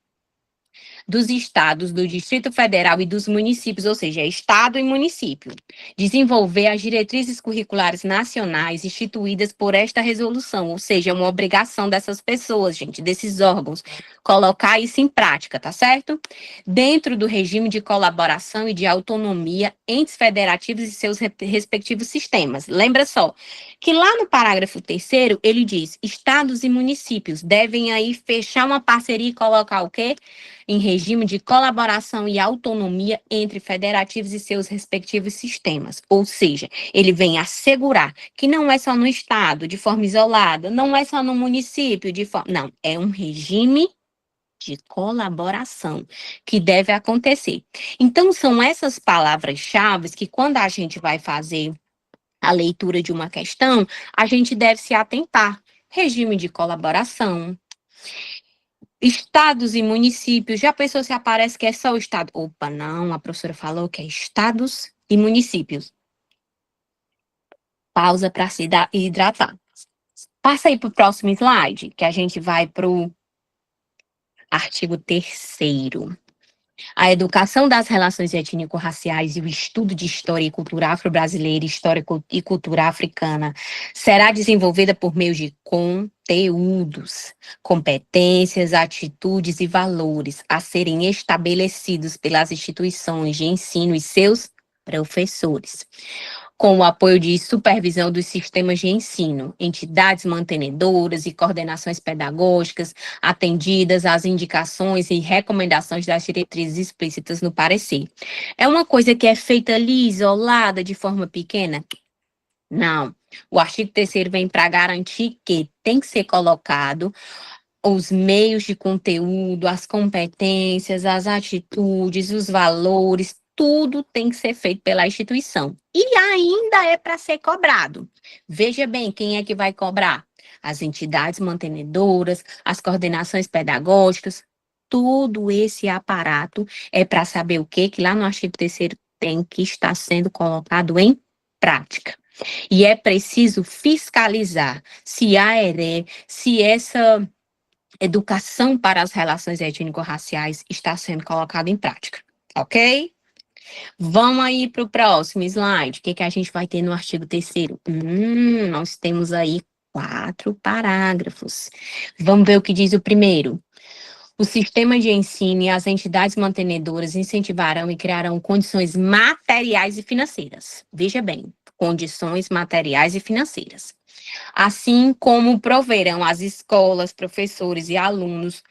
Speaker 1: dos estados, do Distrito Federal e dos municípios, ou seja, estado e município, desenvolver as diretrizes curriculares nacionais instituídas por esta resolução, ou seja, é uma obrigação dessas pessoas, gente, desses órgãos, colocar isso em prática, tá certo? Dentro do regime de colaboração e de autonomia entes federativos e seus respectivos sistemas. Lembra só que lá no parágrafo 3º, ele diz: estados e municípios devem aí fechar uma parceria e colocar o quê? Em regime de colaboração e autonomia entre federativos e seus respectivos sistemas. Ou seja, ele vem assegurar que não é só no estado, de forma isolada, não é só no município, não, é um regime de colaboração que deve acontecer. Então, são essas palavras-chave que, quando a gente vai fazer a leitura de uma questão, a gente deve se atentar: regime de colaboração, estados e municípios. Já pensou se aparece que é só o estado? Opa, não, a professora falou que é estados e municípios. Pausa para se hidratar. Passa aí para o próximo slide, que a gente vai para o artigo 3º. A educação das relações étnico-raciais e o estudo de história e cultura afro-brasileira, história e cultura africana será desenvolvida por meio de conteúdos, competências, atitudes e valores a serem estabelecidos pelas instituições de ensino e seus professores, com o apoio de supervisão dos sistemas de ensino, entidades mantenedoras e coordenações pedagógicas, atendidas às indicações e recomendações das diretrizes explícitas no parecer. É uma coisa que é feita ali, isolada, de forma pequena? Não. O artigo 3º vem para garantir que tem que ser colocado os meios de conteúdo, as competências, as atitudes, os valores, tudo tem que ser feito pela instituição. E ainda é para ser cobrado. Veja bem, quem é que vai cobrar? As entidades mantenedoras, as coordenações pedagógicas, todo esse aparato é para saber o quê? Que lá no artigo 3º tem que estar sendo colocado em prática. E é preciso fiscalizar se a ERE, se essa educação para as relações étnico-raciais está sendo colocada em prática, ok? Vamos aí para o próximo slide. O que a gente vai ter no artigo 3º? Nós temos aí 4 parágrafos. Vamos ver o que diz o primeiro. O sistema de ensino e as entidades mantenedoras incentivarão e criarão condições materiais e financeiras. Veja bem, condições materiais e financeiras, assim como proverão às escolas, professores e alunos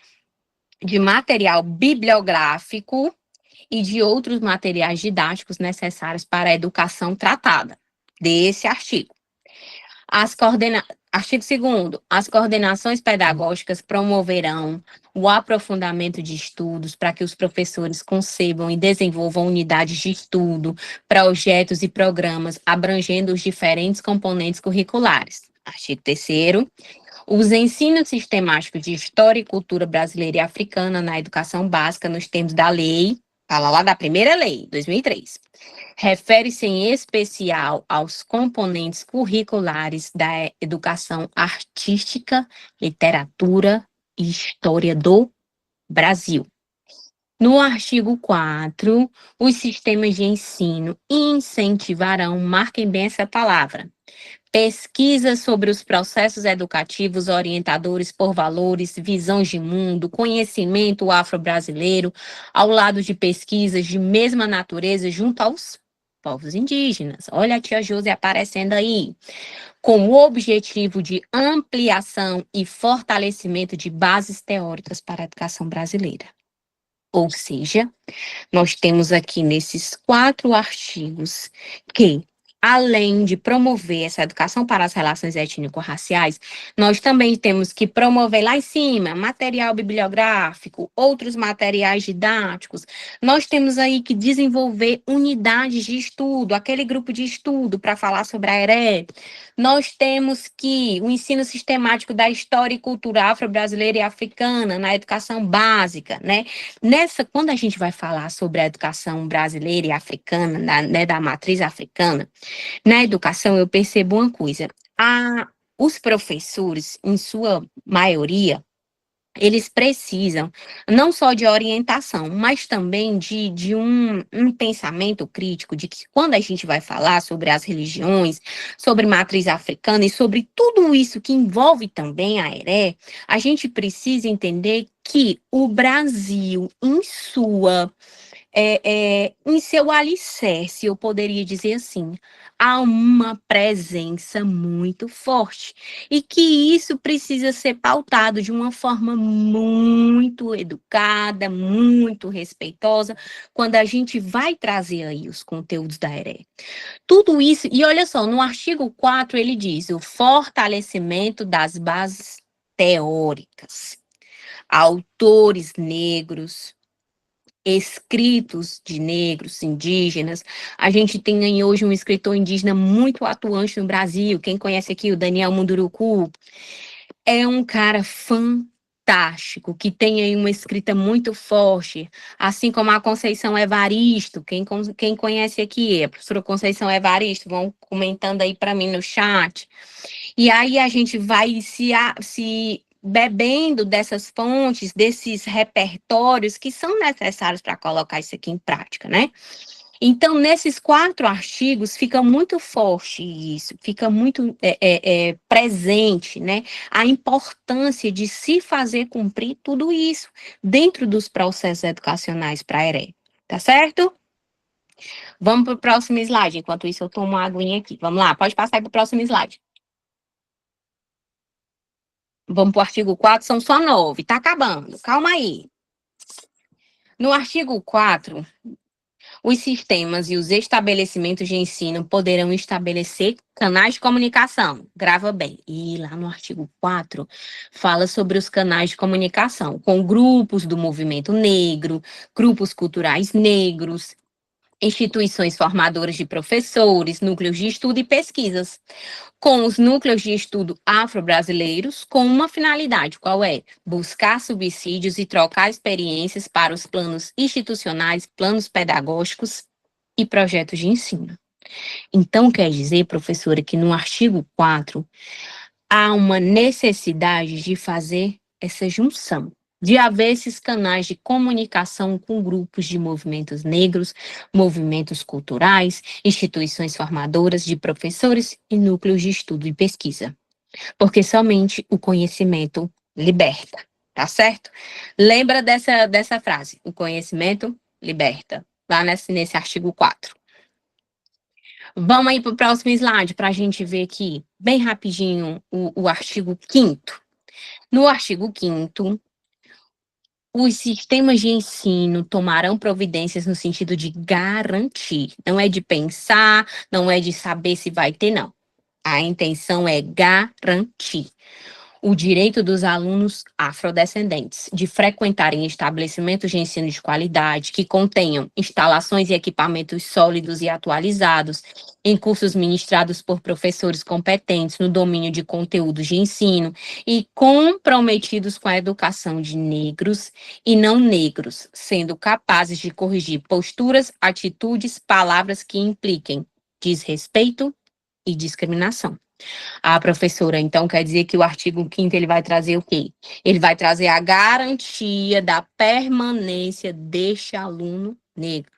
Speaker 1: de material bibliográfico e de outros materiais didáticos necessários para a educação tratada desse artigo. Artigo 2º, as coordenações pedagógicas promoverão o aprofundamento de estudos para que os professores concebam e desenvolvam unidades de estudo, projetos e programas abrangendo os diferentes componentes curriculares. Artigo 3º, os ensinos sistemáticos de história e cultura brasileira e africana na educação básica nos termos da lei, fala lá da primeira lei, 2003. Refere-se em especial aos componentes curriculares da educação artística, literatura e história do Brasil. No artigo 4, os sistemas de ensino incentivarão, marquem bem essa palavra, pesquisa sobre os processos educativos orientadores por valores, visões de mundo, conhecimento afro-brasileiro, ao lado de pesquisas de mesma natureza junto aos povos indígenas. Olha a tia Josi aparecendo aí. Com o objetivo de ampliação e fortalecimento de bases teóricas para a educação brasileira. Ou seja, nós temos aqui nesses 4 artigos que, além de promover essa educação para as relações étnico-raciais, nós também temos que promover lá em cima material bibliográfico, outros materiais didáticos. Nós temos aí que desenvolver unidades de estudo, aquele grupo de estudo para falar sobre a ERE. Nós temos que o ensino sistemático da história e cultura afro-brasileira e africana na educação básica, né? Quando a gente vai falar sobre a educação brasileira e africana, da matriz africana, na educação eu percebo uma coisa, os professores, em sua maioria, eles precisam não só de orientação, mas também de um pensamento crítico de que quando a gente vai falar sobre as religiões, sobre matriz africana e sobre tudo isso que envolve também a ERE, a gente precisa entender que o Brasil, em seu alicerce, eu poderia dizer assim, há uma presença muito forte e que isso precisa ser pautado de uma forma muito educada, muito respeitosa, quando a gente vai trazer aí os conteúdos da ERE. Tudo isso, e olha só, no artigo 4 ele diz o fortalecimento das bases teóricas, autores negros, escritos de negros, indígenas. A gente tem aí hoje um escritor indígena muito atuante no Brasil. Quem conhece aqui o Daniel Munduruku? É um cara fantástico, que tem aí uma escrita muito forte, assim como a Conceição Evaristo. Quem conhece aqui? A professora Conceição Evaristo, vão comentando aí para mim no chat. E aí a gente vai se bebendo dessas fontes, desses repertórios que são necessários para colocar isso aqui em prática, né? Então, nesses 4 artigos, fica muito forte isso, fica muito presente, né? A importância de se fazer cumprir tudo isso dentro dos processos educacionais para a ERE, tá certo? Vamos para o próximo slide. Enquanto isso, eu tomo uma aguinha aqui. Vamos lá, pode passar para o próximo slide. Vamos para o artigo 4, são só 9, tá acabando, calma aí. No artigo 4, os sistemas e os estabelecimentos de ensino poderão estabelecer canais de comunicação. Grava bem. E lá no artigo 4, fala sobre os canais de comunicação, com grupos do movimento negro, grupos culturais negros, instituições formadoras de professores, núcleos de estudo e pesquisas, com os núcleos de estudo afro-brasileiros, com uma finalidade, qual é? Buscar subsídios e trocar experiências para os planos institucionais, planos pedagógicos e projetos de ensino. Então, quer dizer, professora, que no artigo 4 há uma necessidade de fazer essa junção, de haver esses canais de comunicação com grupos de movimentos negros, movimentos culturais, instituições formadoras de professores e núcleos de estudo e pesquisa. Porque somente o conhecimento liberta, tá certo? Lembra dessa frase, o conhecimento liberta, lá nesse artigo 4. Vamos aí para o próximo slide, para a gente ver aqui, bem rapidinho, o artigo 5º. No artigo 5º, os sistemas de ensino tomarão providências no sentido de garantir. Não é de pensar, não é de saber se vai ter, não. A intenção é garantir o direito dos alunos afrodescendentes de frequentarem estabelecimentos de ensino de qualidade que contenham instalações e equipamentos sólidos e atualizados, em cursos ministrados por professores competentes no domínio de conteúdos de ensino e comprometidos com a educação de negros e não negros, sendo capazes de corrigir posturas, atitudes, palavras que impliquem desrespeito e discriminação. Professora, então quer dizer que o artigo 5º ele vai trazer o quê? Ele vai trazer a garantia da permanência deste aluno negro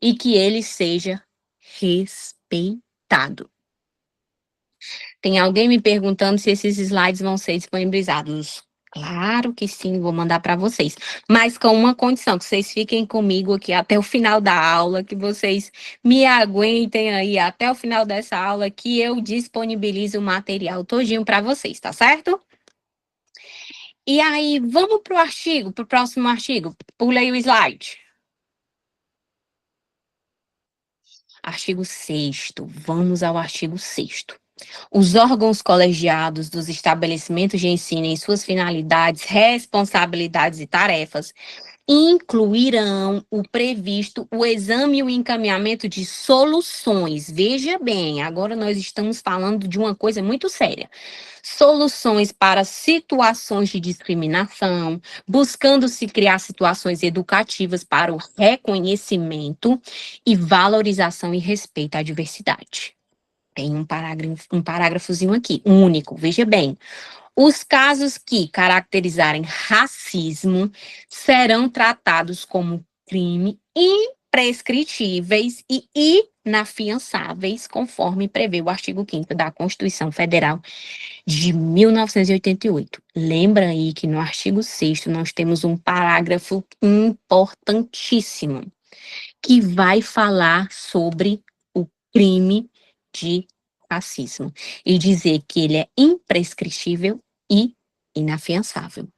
Speaker 1: e que ele seja respeitado. Tem alguém me perguntando se esses slides vão ser disponibilizados. Claro que sim, vou mandar para vocês. Mas com uma condição, que vocês fiquem comigo aqui até o final da aula, que vocês me aguentem aí até o final dessa aula, que eu disponibilizo o material todinho para vocês, tá certo? E aí, vamos para o artigo, para o próximo artigo. Pulei o slide. Artigo 6º. Vamos ao artigo 6º. Os órgãos colegiados dos estabelecimentos de ensino em suas finalidades, responsabilidades e tarefas incluirão o previsto, o exame e o encaminhamento de soluções. Veja bem, agora nós estamos falando de uma coisa muito séria. Soluções para situações de discriminação, buscando se criar situações educativas para o reconhecimento e valorização e respeito à diversidade. Tem um parágrafozinho aqui, único, veja bem. Os casos que caracterizarem racismo serão tratados como crime imprescritíveis e inafiançáveis, conforme prevê o artigo 5º da Constituição Federal de 1988. Lembra aí que no artigo 6º nós temos um parágrafo importantíssimo, que vai falar sobre o crime de racismo e dizer que ele é imprescritível e inafiançável.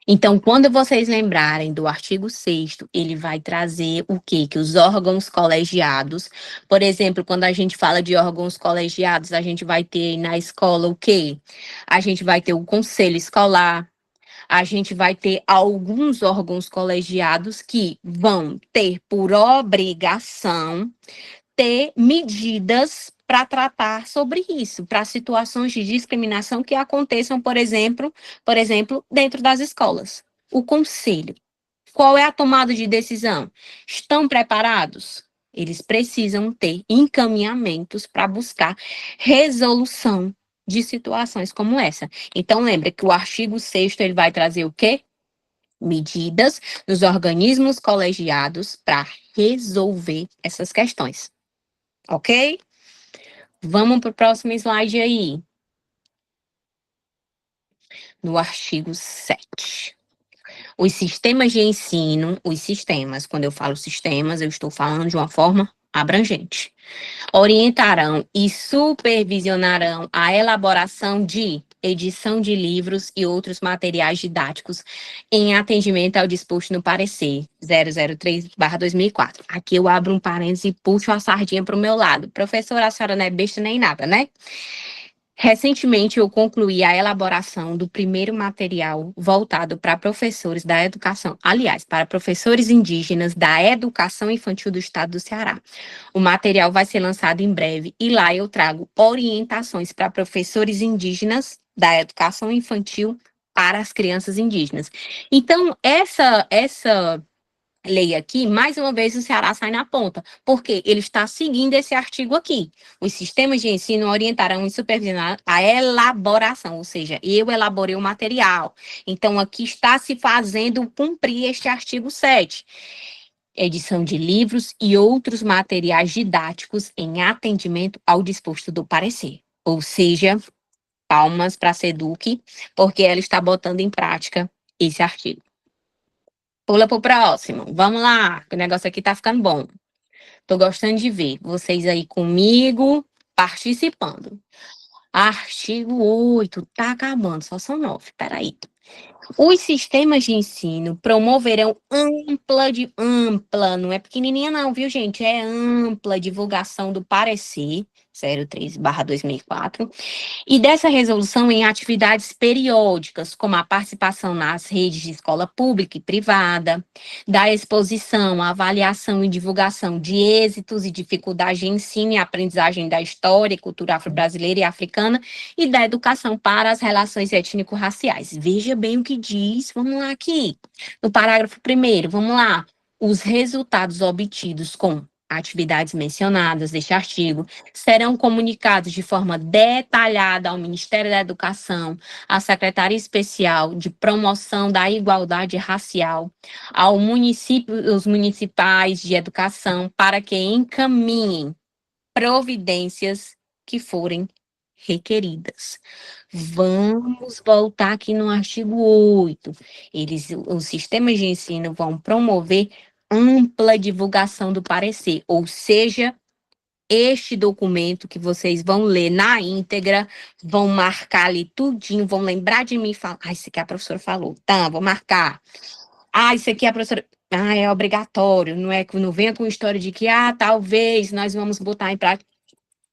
Speaker 1: Então, quando vocês lembrarem do artigo 6º, ele vai trazer o quê? Que os órgãos colegiados, por exemplo, quando a gente fala de órgãos colegiados, a gente vai ter na escola o quê? A gente vai ter o conselho escolar, a gente vai ter alguns órgãos colegiados que vão ter por obrigação ter medidas para tratar sobre isso, para situações de discriminação que aconteçam, por exemplo, dentro das escolas. O conselho. Qual é a tomada de decisão? Estão preparados? Eles precisam ter encaminhamentos para buscar resolução de situações como essa. Então, lembra que o artigo 6º ele vai trazer o quê? Medidas dos organismos colegiados para resolver essas questões. Ok? Vamos para o próximo slide aí. No artigo 7. Os sistemas de ensino, quando eu falo sistemas, eu estou falando de uma forma abrangente. Orientarão e supervisionarão a elaboração de edição de livros e outros materiais didáticos em atendimento ao disposto no parecer 003/2004. Aqui eu abro um parênteses e puxo a sardinha para o meu lado. Professora, a senhora não é besta nem nada, né? Recentemente, eu concluí a elaboração do primeiro material voltado para professores da educação, aliás, para professores indígenas da educação infantil do estado do Ceará. O material vai ser lançado em breve e lá eu trago orientações para professores indígenas da educação infantil para as crianças indígenas. Então, essa lei aqui, mais uma vez o Ceará sai na ponta, porque ele está seguindo esse artigo aqui. Os sistemas de ensino orientarão e supervisionar a elaboração, ou seja, eu elaborei o material. Então, aqui está se fazendo cumprir este artigo 7. Edição de livros e outros materiais didáticos em atendimento ao disposto do parecer. Ou seja, palmas para a SEDUC, porque ela está botando em prática esse artigo. Pula pro próximo. Vamos lá, que o negócio aqui tá ficando bom. Tô gostando de ver vocês aí comigo, participando. Artigo 8, tá acabando, só são 9, peraí. Os sistemas de ensino promoverão ampla, não é pequenininha não, viu, gente? É ampla divulgação do parecer 03/2004 e dessa resolução em atividades periódicas, como a participação nas redes de escola pública e privada, da exposição, avaliação e divulgação de êxitos e dificuldades de ensino e aprendizagem da história e cultura afro-brasileira e africana e da educação para as relações étnico-raciais. Veja bem o que diz, vamos lá aqui, no parágrafo 1º, vamos lá. Os resultados obtidos com atividades mencionadas deste artigo serão comunicados de forma detalhada ao Ministério da Educação, à Secretaria Especial de Promoção da Igualdade Racial, aos municipais de educação, para que encaminhem providências que forem requeridas. Vamos voltar aqui no artigo 8. Os sistemas de ensino vão promover ampla divulgação do parecer, ou seja, este documento que vocês vão ler na íntegra, vão marcar ali tudinho, vão lembrar de mim e falar, isso aqui a professora falou, tá, vou marcar. Isso aqui a professora, é obrigatório, não é que não venha com história de que, talvez nós vamos botar em prática.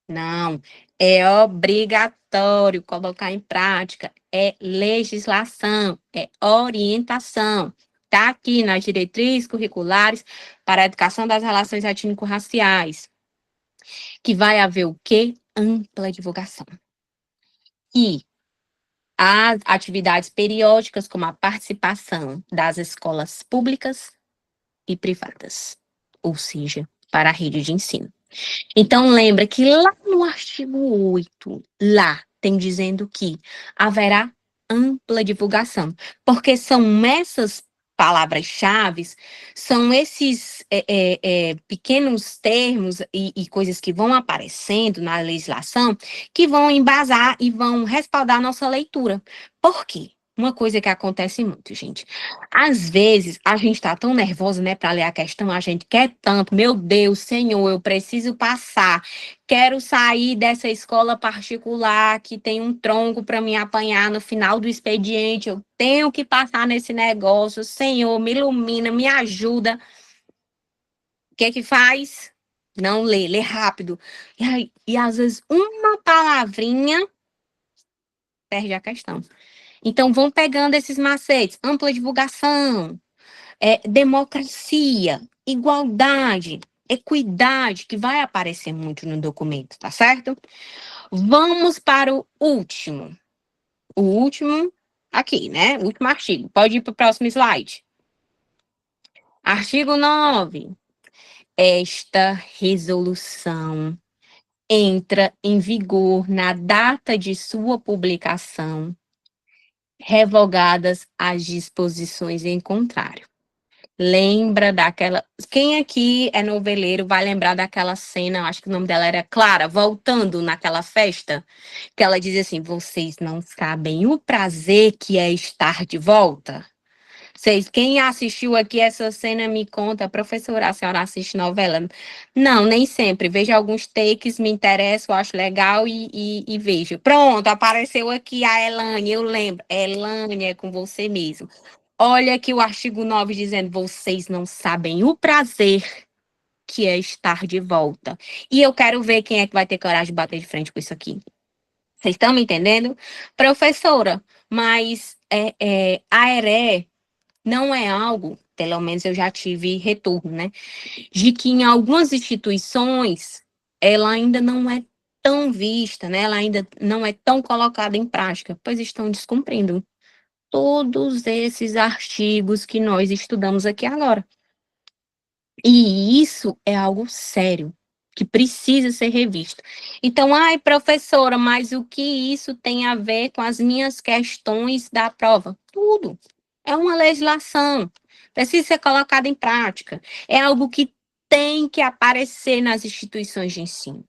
Speaker 1: Não, é obrigatório colocar em prática, é legislação, é orientação. Está aqui nas diretrizes curriculares para a educação das relações étnico-raciais, que vai haver o quê? Ampla divulgação. E as atividades periódicas, como a participação das escolas públicas e privadas, ou seja, para a rede de ensino. Então, lembra que lá no artigo 8, lá tem dizendo que haverá ampla divulgação, porque são essas palavras-chave, são esses pequenos termos e coisas que vão aparecendo na legislação que vão embasar e vão respaldar a nossa leitura. Por quê? Uma coisa que acontece muito, gente. Às vezes, a gente tá tão nervosa, né, para ler a questão, a gente quer tanto, meu Deus, Senhor, eu preciso passar, quero sair dessa escola particular que tem um tronco para me apanhar no final do expediente, eu tenho que passar nesse negócio, Senhor, me ilumina, me ajuda. O que é que faz? Não lê rápido. E às vezes, uma palavrinha perde a questão. Então, vão pegando esses macetes, ampla divulgação, democracia, igualdade, equidade, que vai aparecer muito no documento, tá certo? Vamos para o último. O último, aqui, né? O último artigo. Pode ir para o próximo slide. Artigo 9. Esta resolução entra em vigor na data de sua publicação, revogadas as disposições em contrário. Lembra daquela. Quem aqui é noveleiro vai lembrar daquela cena, acho que o nome dela era Clara, voltando naquela festa, que ela diz assim: vocês não sabem o prazer que é estar de volta? Vocês, quem assistiu aqui essa cena me conta, professora, a senhora assiste novela? Não, nem sempre. Vejo alguns takes, me interessam, acho legal e vejo. Pronto, apareceu aqui a Elane, eu lembro. Elane, é com você mesmo. Olha aqui o artigo 9 dizendo: vocês não sabem o prazer que é estar de volta. E eu quero ver quem é que vai ter coragem de bater de frente com isso aqui. Vocês estão me entendendo? Professora, mas a ERE não é algo, pelo menos eu já tive retorno, né? De que em algumas instituições ela ainda não é tão vista, né? Ela ainda não é tão colocada em prática, pois estão descumprindo todos esses artigos que nós estudamos aqui agora. E isso é algo sério, que precisa ser revisto. Então, ai, professora, mas o que isso tem a ver com as minhas questões da prova? Tudo. É uma legislação, precisa ser colocada em prática. É algo que tem que aparecer nas instituições de ensino.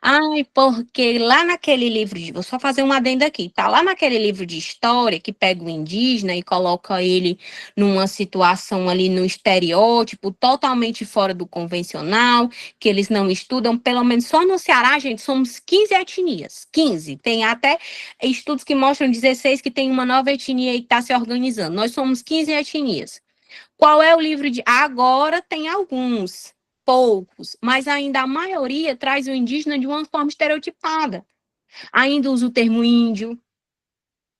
Speaker 1: Ai, porque lá naquele livro de, vou só fazer uma adenda aqui, tá? Lá naquele livro de história que pega o indígena e coloca ele numa situação ali no estereótipo, totalmente fora do convencional, que eles não estudam, pelo menos só no Ceará, gente, somos 15 etnias, 15. Tem até estudos que mostram 16 que tem uma nova etnia aí que está se organizando. Nós somos 15 etnias. Qual é o livro de. Agora tem alguns, poucos, mas ainda a maioria traz o indígena de uma forma estereotipada. Ainda usa o termo índio,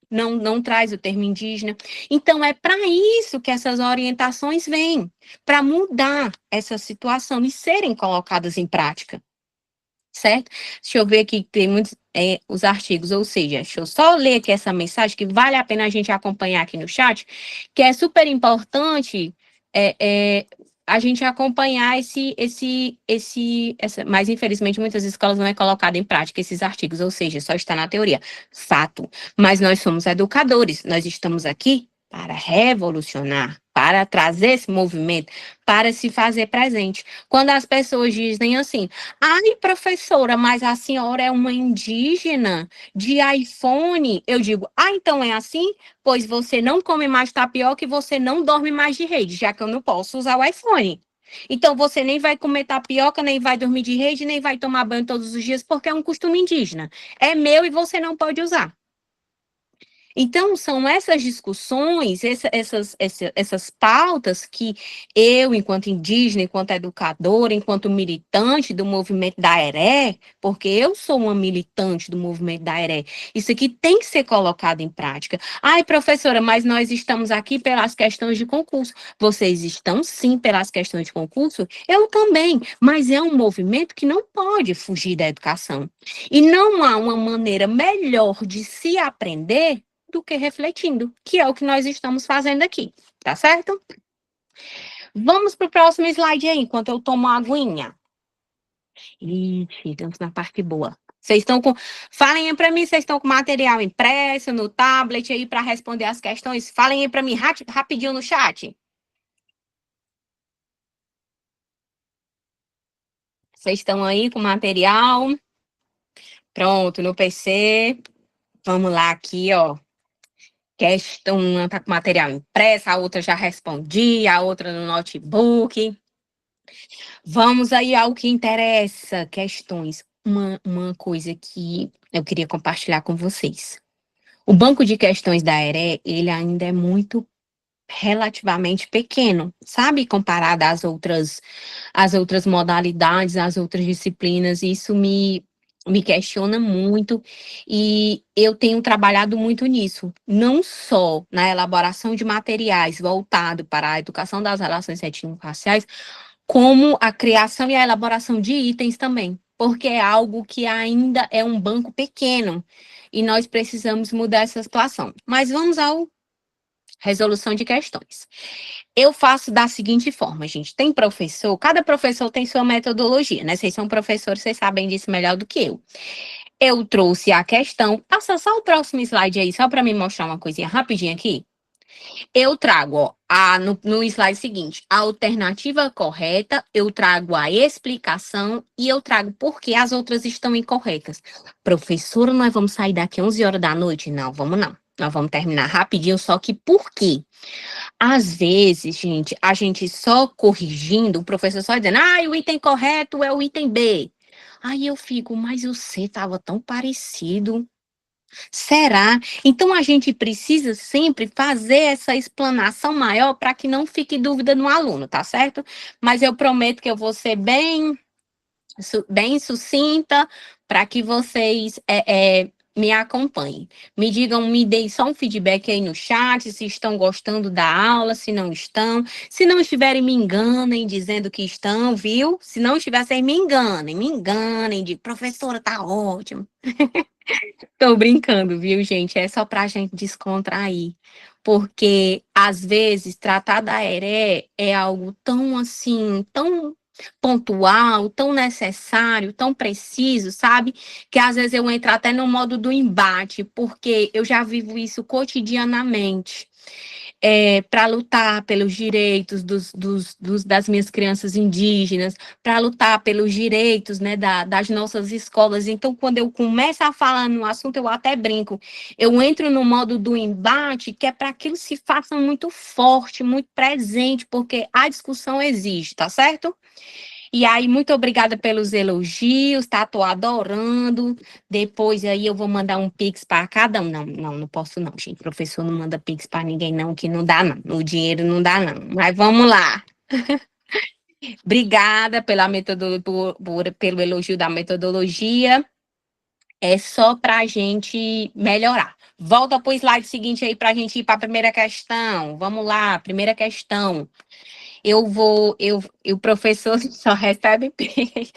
Speaker 1: não traz o termo indígena. Então, é para isso que essas orientações vêm, para mudar essa situação e serem colocadas em prática, certo? Deixa eu ver aqui, tem muitos os artigos, ou seja, deixa eu só ler aqui essa mensagem que vale a pena a gente acompanhar aqui no chat, que é super importante é, é, a gente acompanhar mas infelizmente muitas escolas não é colocado em prática esses artigos, ou seja, só está na teoria. Fato. Mas nós somos educadores, nós estamos aqui para revolucionar, para trazer esse movimento, para se fazer presente. Quando as pessoas dizem assim: ai, professora, mas a senhora é uma indígena de iPhone. Eu digo: ah, então é assim? Pois você não come mais tapioca e você não dorme mais de rede, já que eu não posso usar o iPhone. Então você nem vai comer tapioca, nem vai dormir de rede, nem vai tomar banho todos os dias, porque é um costume indígena. É meu e você não pode usar. Então, são essas discussões, essas pautas que eu, enquanto indígena, enquanto educadora, enquanto militante do movimento da ERE, porque eu sou uma militante do movimento da ERE, isso aqui tem que ser colocado em prática. Ai, professora, mas nós estamos aqui pelas questões de concurso. Vocês estão, sim, pelas questões de concurso? Eu também, mas é um movimento que não pode fugir da educação. E não há uma maneira melhor de se aprender do que refletindo, que é o que nós estamos fazendo aqui, tá certo? Vamos para o próximo slide aí, enquanto eu tomo a aguinha. Ih, chegamos na parte boa. Vocês estão com. Falem aí para mim, vocês estão com material impresso no tablet aí para responder as questões? Falem aí para mim rapidinho no chat. Vocês estão aí com material? Pronto, no PC. Vamos lá aqui, ó. Questão, uma tá com material impresso, a outra já respondi, a outra no notebook. Vamos aí ao que interessa, questões. Uma coisa que eu queria compartilhar com vocês. O banco de questões da ERE, ele ainda é muito relativamente pequeno, sabe? Comparado às outras modalidades, às outras disciplinas. Isso me questiona muito e eu tenho trabalhado muito nisso, não só na elaboração de materiais voltado para a educação das relações étnico-raciais, como a criação e a elaboração de itens também, porque é algo que ainda é um banco pequeno e nós precisamos mudar essa situação. Mas vamos ao Resolução de questões. Eu faço da seguinte forma, gente. Tem professor, cada professor tem sua metodologia, né? Vocês são professores, vocês sabem disso melhor do que eu. Eu trouxe a questão. Passa só o próximo slide aí, só para me mostrar uma coisinha rapidinho aqui. Eu trago, ó, no slide seguinte, a alternativa correta, eu trago a explicação e eu trago por que as outras estão incorretas. Professora, nós vamos sair daqui 11 horas da noite? Não, vamos não. Nós vamos terminar rapidinho, só que por quê? Às vezes, gente, a gente só corrigindo, o professor só dizendo, o item correto é o item B. Aí eu fico, mas o C estava tão parecido. Será? Então a gente precisa sempre fazer essa explanação maior para que não fique dúvida no aluno, tá certo? Mas eu prometo que eu vou ser bem sucinta para que vocês me acompanhem. Me digam, me deem só um feedback aí no chat, se estão gostando da aula, se não estão. Se não estiverem, me enganem dizendo que estão, viu? Se não estiverem, me enganem, de professora, tá ótimo. Tô brincando, viu, gente? É só pra gente descontrair. Porque, às vezes, tratar da heré é algo tão assim, tão pontual, tão necessário, tão preciso, sabe? Que às vezes eu entro até no modo do embate, porque eu já vivo isso cotidianamente para lutar pelos direitos das minhas crianças indígenas, para lutar pelos direitos, né, das nossas escolas. Então, quando eu começo a falar no assunto, eu até brinco. Eu entro no modo do embate, que é para que aquilo se faça muito forte, muito presente, porque a discussão existe, tá certo? E aí, muito obrigada pelos elogios, tá? Tô adorando. Depois aí eu vou mandar um Pix para cada um. Não, não, não posso não, gente. Professor não manda Pix para ninguém não, que não dá não. O dinheiro não dá não. Mas vamos lá. Obrigada pelo elogio da metodologia. É só para a gente melhorar. Volta para o slide seguinte aí para a gente ir para a primeira questão. Vamos lá, primeira questão. O professor só recebe peixe.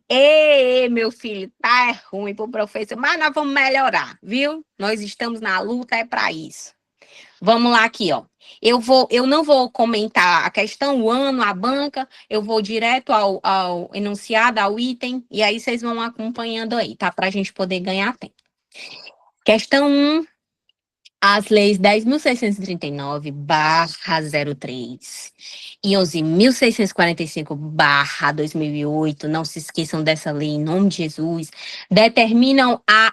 Speaker 1: Ei, meu filho, tá ruim pro professor, mas nós vamos melhorar, viu? Nós estamos na luta, é para isso. Vamos lá aqui, ó. Eu não vou comentar a questão, o ano, a banca, eu vou direto ao enunciado, ao item, e aí vocês vão acompanhando aí, tá? Para a gente poder ganhar tempo. Questão 1. As leis 10.639/03 e 11.645/2008, não se esqueçam dessa lei em nome de Jesus, determinam a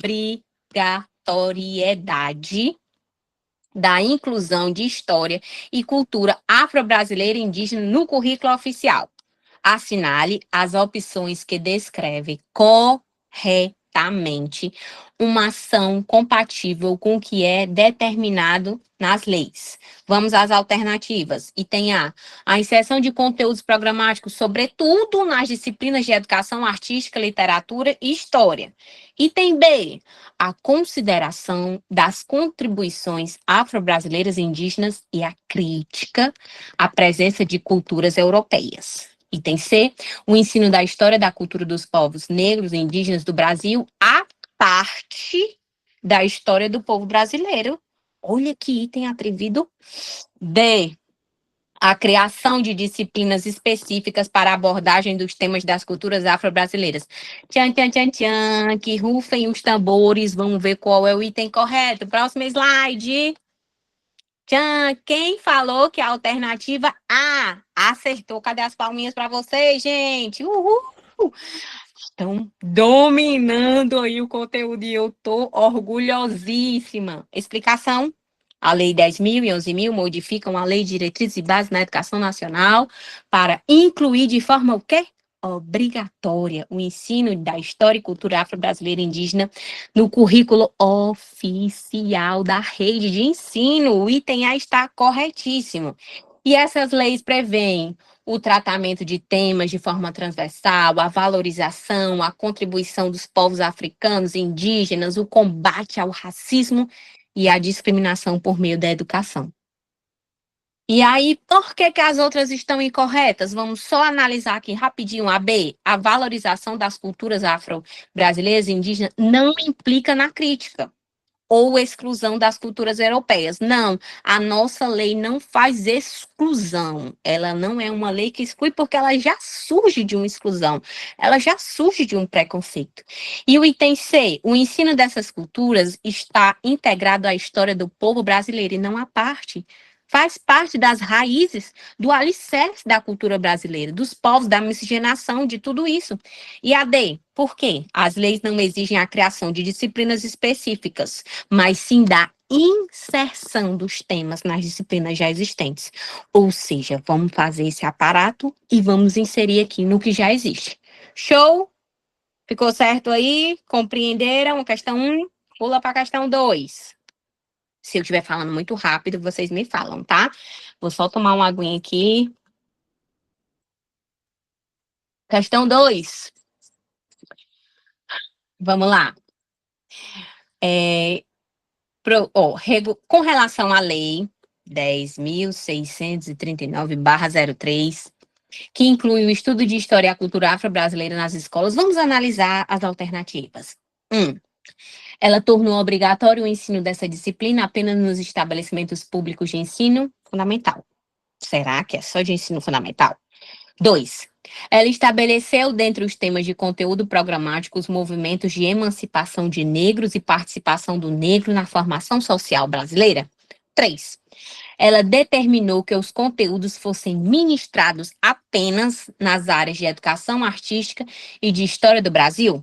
Speaker 1: obrigatoriedade da inclusão de história e cultura afro-brasileira e indígena no currículo oficial. Assinale as opções que descrevem corretamente uma ação compatível com o que é determinado nas leis. Vamos às alternativas. Item A inserção de conteúdos programáticos, sobretudo nas disciplinas de educação artística, literatura e história. Item B, a consideração das contribuições afro-brasileiras e indígenas e a crítica à presença de culturas europeias. Item C, o ensino da história da cultura dos povos negros e indígenas do Brasil a parte da história do povo brasileiro. Olha que item atrevido. D, a criação de disciplinas específicas para a abordagem dos temas das culturas afro-brasileiras. Tchan, tchan, tchan, tchan, que rufem os tambores, vamos ver qual é o item correto. Próximo slide. Tchan, quem falou que a alternativa A acertou? Cadê as palminhas para vocês, gente? Uhul! Estão dominando aí o conteúdo e eu tô orgulhosíssima. Explicação? A Lei 10.000 e 11.000 modificam a Lei de Diretrizes e Bases na Educação Nacional para incluir de forma o quê? Obrigatória o ensino da história e cultura afro-brasileira e indígena no currículo oficial da rede de ensino. O item A está corretíssimo. E essas leis prevêem o tratamento de temas de forma transversal, a valorização, a contribuição dos povos africanos e indígenas, o combate ao racismo e à discriminação por meio da educação. E aí, por que as outras estão incorretas? Vamos só analisar aqui rapidinho a B. A valorização das culturas afro-brasileiras e indígenas não implica na crítica. ou exclusão das culturas europeias. Não, a nossa lei não faz exclusão. Ela não é uma lei que exclui porque ela já surge de uma exclusão. Ela já surge de um preconceito. E o item C, o ensino dessas culturas está integrado à história do povo brasileiro e não à parte. Faz parte das raízes do alicerce da cultura brasileira, dos povos, da miscigenação, de tudo isso. E a D, por quê? As leis não exigem a criação de disciplinas específicas, mas sim da inserção dos temas nas disciplinas já existentes. Ou seja, vamos fazer esse aparato e vamos inserir aqui no que já existe. Show? Ficou certo aí? Compreenderam a questão 1? Pula para a questão 2. Se eu estiver falando muito rápido, vocês me falam, tá? Vou só tomar uma aguinha aqui. Questão 2. Vamos lá. Com relação à lei 10.639/03, que inclui o estudo de história e a cultura afro-brasileira nas escolas, vamos analisar as alternativas. 1. Ela tornou obrigatório o ensino dessa disciplina apenas nos estabelecimentos públicos de ensino fundamental. Será que é só de ensino fundamental? 2. Ela estabeleceu, dentre os temas de conteúdo programático, os movimentos de emancipação de negros e participação do negro na formação social brasileira. 3. Ela determinou que os conteúdos fossem ministrados apenas nas áreas de educação artística e de história do Brasil.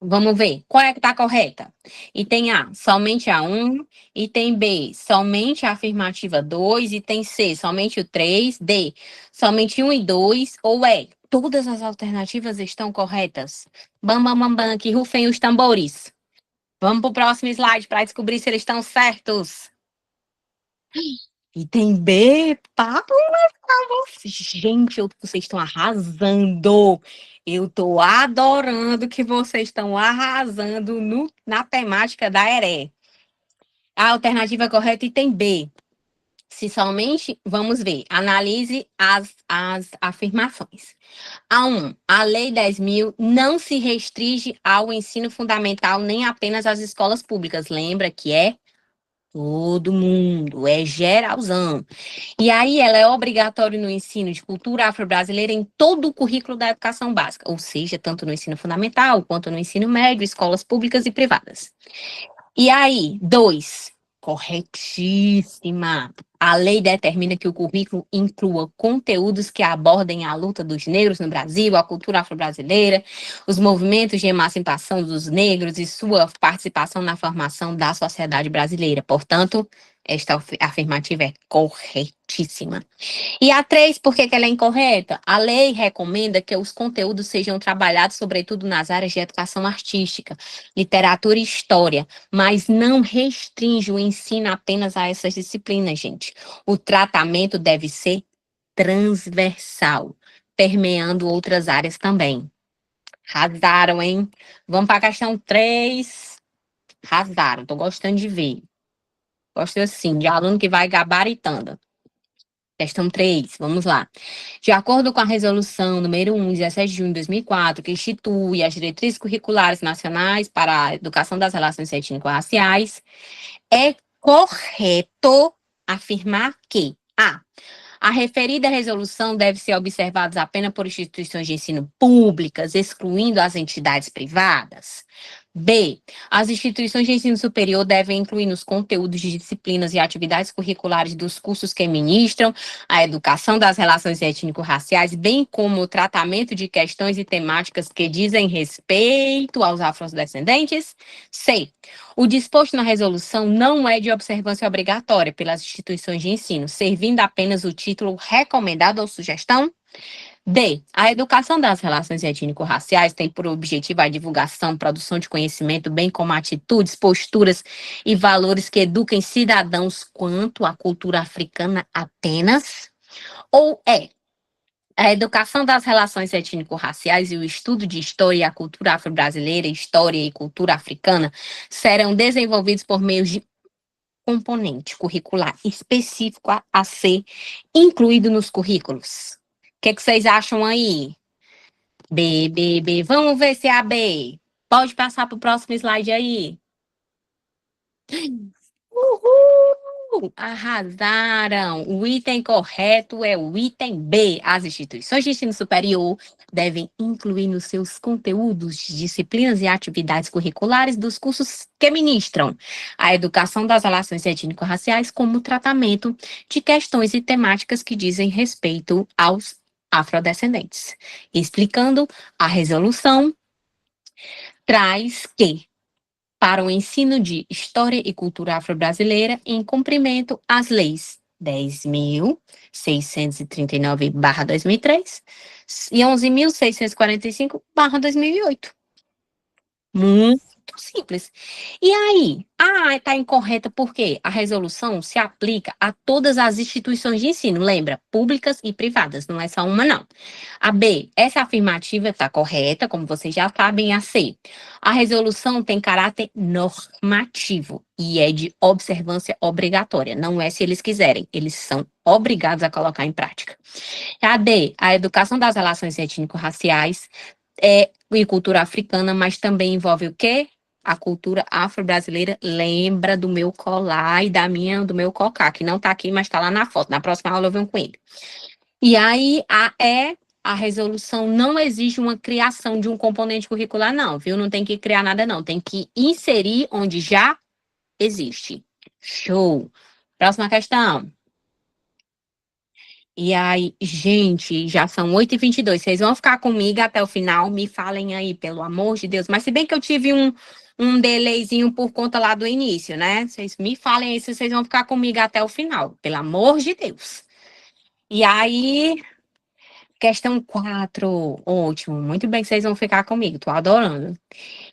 Speaker 1: Vamos ver, qual é que está correta? Item A, somente a 1. Item B, somente a afirmativa 2. Item C, somente o 3. D, somente 1 e 2. Ou E, todas as alternativas estão corretas? Bam, bam, bam, bam, que rufem os tambores. Vamos para o próximo slide para descobrir se eles estão certos. Item B, papo. Gente, vocês estão arrasando. Eu estou adorando que vocês estão arrasando na temática da ERE. A alternativa correta, item B. Se somente, vamos ver, analise as afirmações. A 1, a Lei 10.000 não se restringe ao ensino fundamental nem apenas às escolas públicas. Lembra que é todo mundo, é geralzão. E aí ela é obrigatória no ensino de cultura afro-brasileira em todo o currículo da educação básica, ou seja, tanto no ensino fundamental quanto no ensino médio, escolas públicas e privadas. E aí, 2, corretíssima. A lei determina que o currículo inclua conteúdos que abordem a luta dos negros no Brasil, a cultura afro-brasileira, os movimentos de emancipação dos negros e sua participação na formação da sociedade brasileira. Portanto, esta afirmativa é corretíssima. E a 3, por que ela é incorreta? A lei recomenda que os conteúdos sejam trabalhados, sobretudo nas áreas de educação artística, literatura e história, mas não restringe o ensino apenas a essas disciplinas, gente. O tratamento deve ser transversal, permeando outras áreas também. Arrasaram, hein? Vamos para a questão 3. Arrasaram, tô gostando de ver. Gosto assim, de aluno que vai gabaritando. Questão 3, vamos lá. De acordo com a resolução número 1, 17 de junho de 2004, que institui as diretrizes curriculares nacionais para a educação das relações étnico-raciais, é correto afirmar que a referida resolução deve ser observada apenas por instituições de ensino públicas, excluindo as entidades privadas. B. As instituições de ensino superior devem incluir nos conteúdos de disciplinas e atividades curriculares dos cursos que ministram a educação das relações étnico-raciais, bem como o tratamento de questões e temáticas que dizem respeito aos afrodescendentes. C. O disposto na resolução não é de observância obrigatória pelas instituições de ensino, servindo apenas o título recomendado ou sugestão. D. A educação das relações étnico-raciais tem por objetivo a divulgação, produção de conhecimento, bem como atitudes, posturas e valores que eduquem cidadãos quanto à cultura africana apenas. Ou E. A educação das relações étnico-raciais e o estudo de história e a cultura afro-brasileira, história e cultura africana serão desenvolvidos por meio de componente curricular específico a ser incluído nos currículos. O que vocês acham aí? B, B, B. Vamos ver se é a B. Pode passar para o próximo slide aí. Uhul! Arrasaram! O item correto é o item B. As instituições de ensino superior devem incluir nos seus conteúdos, disciplinas e atividades curriculares dos cursos que ministram a educação das relações étnico-raciais como tratamento de questões e temáticas que dizem respeito aos afrodescendentes. Explicando, a resolução traz que para o ensino de História e Cultura Afro-Brasileira em cumprimento às leis 10.639/2003 e 11.645/2008. Muito simples. E aí? Está incorreta porque a resolução se aplica a todas as instituições de ensino, lembra? Públicas e privadas, não é só uma, não. A B, essa afirmativa está correta, como vocês já sabem. A C, a resolução tem caráter normativo e é de observância obrigatória. Não é se eles quiserem, eles são obrigados a colocar em prática. A D, a educação das relações étnico-raciais e cultura africana, mas também envolve o quê? A cultura afro-brasileira. Lembra do meu colar e do meu cocá, que não está aqui, mas está lá na foto. Na próxima aula eu venho com ele. E aí, a resolução não exige uma criação de um componente curricular, não, viu? Não tem que criar nada, não. Tem que inserir onde já existe. Show! Próxima questão. E aí, gente, já são 8h22. Vocês vão ficar comigo até o final? Me falem aí, pelo amor de Deus. Mas se bem que eu tive um delayzinho por conta lá do início, né? Vocês me falem aí se vocês vão ficar comigo até o final, pelo amor de Deus. E aí, questão 4. Ótimo, muito bem que vocês vão ficar comigo, tô adorando.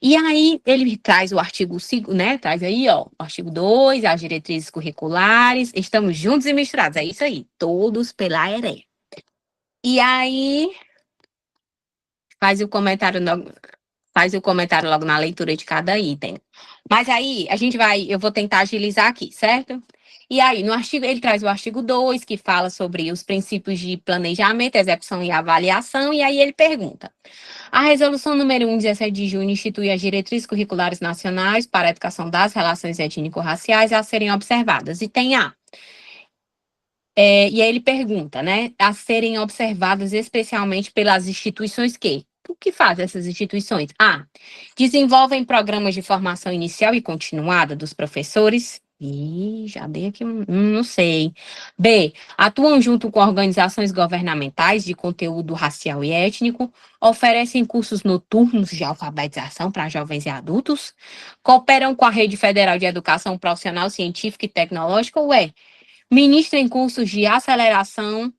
Speaker 1: E aí, ele traz o artigo 5, né? Traz aí, ó, o artigo 2, as diretrizes curriculares. Estamos juntos e misturados, é isso aí, todos pela ERE. E aí, faz o comentário logo na leitura de cada item. Mas aí, eu vou tentar agilizar aqui, certo? E aí, no artigo, ele traz o artigo 2, que fala sobre os princípios de planejamento, execução e avaliação, e aí ele pergunta: a resolução número 1, 17 de junho, institui as diretrizes curriculares nacionais para a educação das relações étnico-raciais a serem observadas. E tem e aí ele pergunta, né, a serem observadas especialmente pelas instituições que? O que fazem essas instituições? A, desenvolvem programas de formação inicial e continuada dos professores. Ih, já dei aqui não sei. B, atuam junto com organizações governamentais de conteúdo racial e étnico, oferecem cursos noturnos de alfabetização para jovens e adultos, cooperam com a Rede Federal de Educação Profissional, Científica e Tecnológica, ministra em cursos de aceleração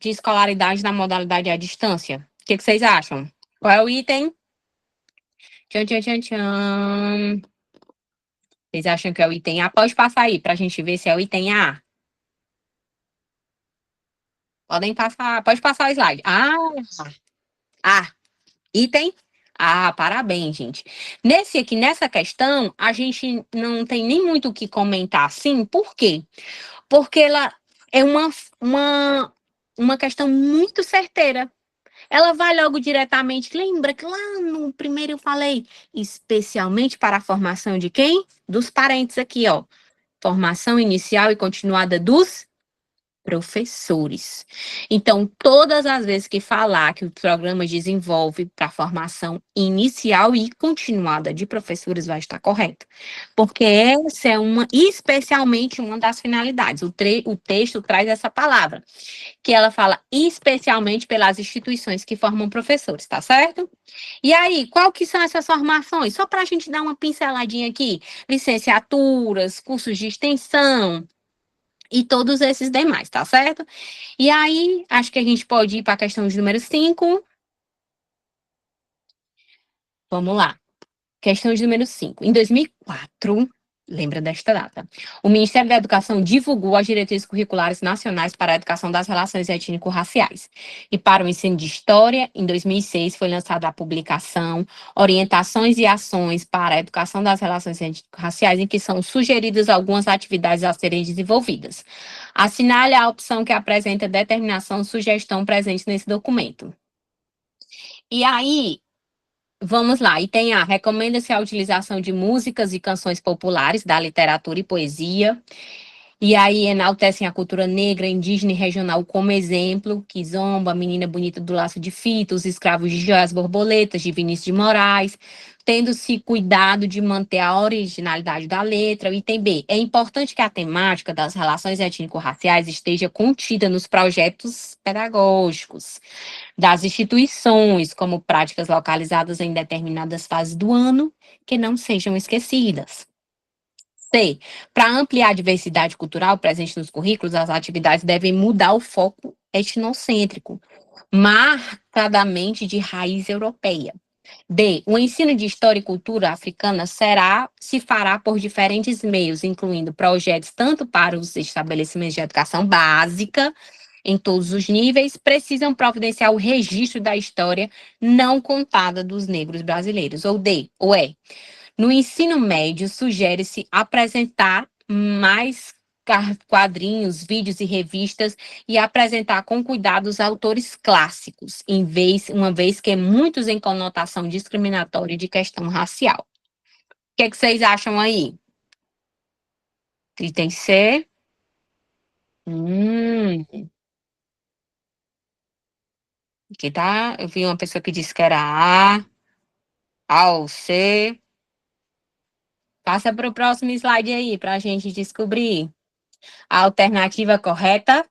Speaker 1: de escolaridade na modalidade à distância. O que vocês acham? Qual é o item? Tchan, tchan, tchan, tchan. Vocês acham que é o item A? Pode passar aí para a gente ver se é o item A. Podem passar, pode passar o slide. Item parabéns, gente. Nessa questão, a gente não tem nem muito o que comentar assim, por quê? Porque ela é uma questão muito certeira. Ela vai logo diretamente. Lembra que lá no primeiro eu falei, especialmente para a formação de quem? Dos parentes aqui, ó. Formação inicial e continuada dos professores. Então, todas as vezes que falar que o programa desenvolve para formação inicial e continuada de professores, vai estar correto. Porque essa é especialmente uma das finalidades. O texto traz essa palavra, que ela fala especialmente pelas instituições que formam professores, tá certo? E aí, qual que são essas formações? Só para a gente dar uma pinceladinha aqui: licenciaturas, cursos de extensão e todos esses demais, tá certo? E aí, acho que a gente pode ir para a questão de número 5. Vamos lá. Questão de número 5. Em 2004, lembra desta data, o Ministério da Educação divulgou as diretrizes curriculares nacionais para a educação das relações étnico-raciais. E para o ensino de história, em 2006, foi lançada a publicação Orientações e Ações para a Educação das Relações Étnico-Raciais, em que são sugeridas algumas atividades a serem desenvolvidas. Assinale a opção que apresenta determinação ou sugestão presente nesse documento. E aí, Vamos lá, e tem recomenda-se a utilização de músicas e canções populares da literatura e poesia, e aí enaltecem a cultura negra, indígena e regional como exemplo, Kizomba, Menina Bonita do Laço de Fita, Os Escravos de Joias Borboletas, de Vinícius de Moraes, tendo-se cuidado de manter a originalidade da letra. O item B, é importante que a temática das relações étnico-raciais esteja contida nos projetos pedagógicos das instituições, como práticas localizadas em determinadas fases do ano, que não sejam esquecidas. C. Para ampliar a diversidade cultural presente nos currículos, as atividades devem mudar o foco etnocêntrico, marcadamente de raiz europeia. D. O ensino de história e cultura africana se fará por diferentes meios, incluindo projetos tanto para os estabelecimentos de educação básica, em todos os níveis, precisam providenciar o registro da história não contada dos negros brasileiros. Ou D, ou E. No ensino médio, sugere-se apresentar mais quadrinhos, vídeos e revistas e apresentar com cuidado os autores clássicos, uma vez que muitos em conotação discriminatória de questão racial. O que é que vocês acham aí? Item C. Aqui tá. Eu vi uma pessoa que disse que era A ou C. Passa para o próximo slide aí, para a gente descobrir. A alternativa correta,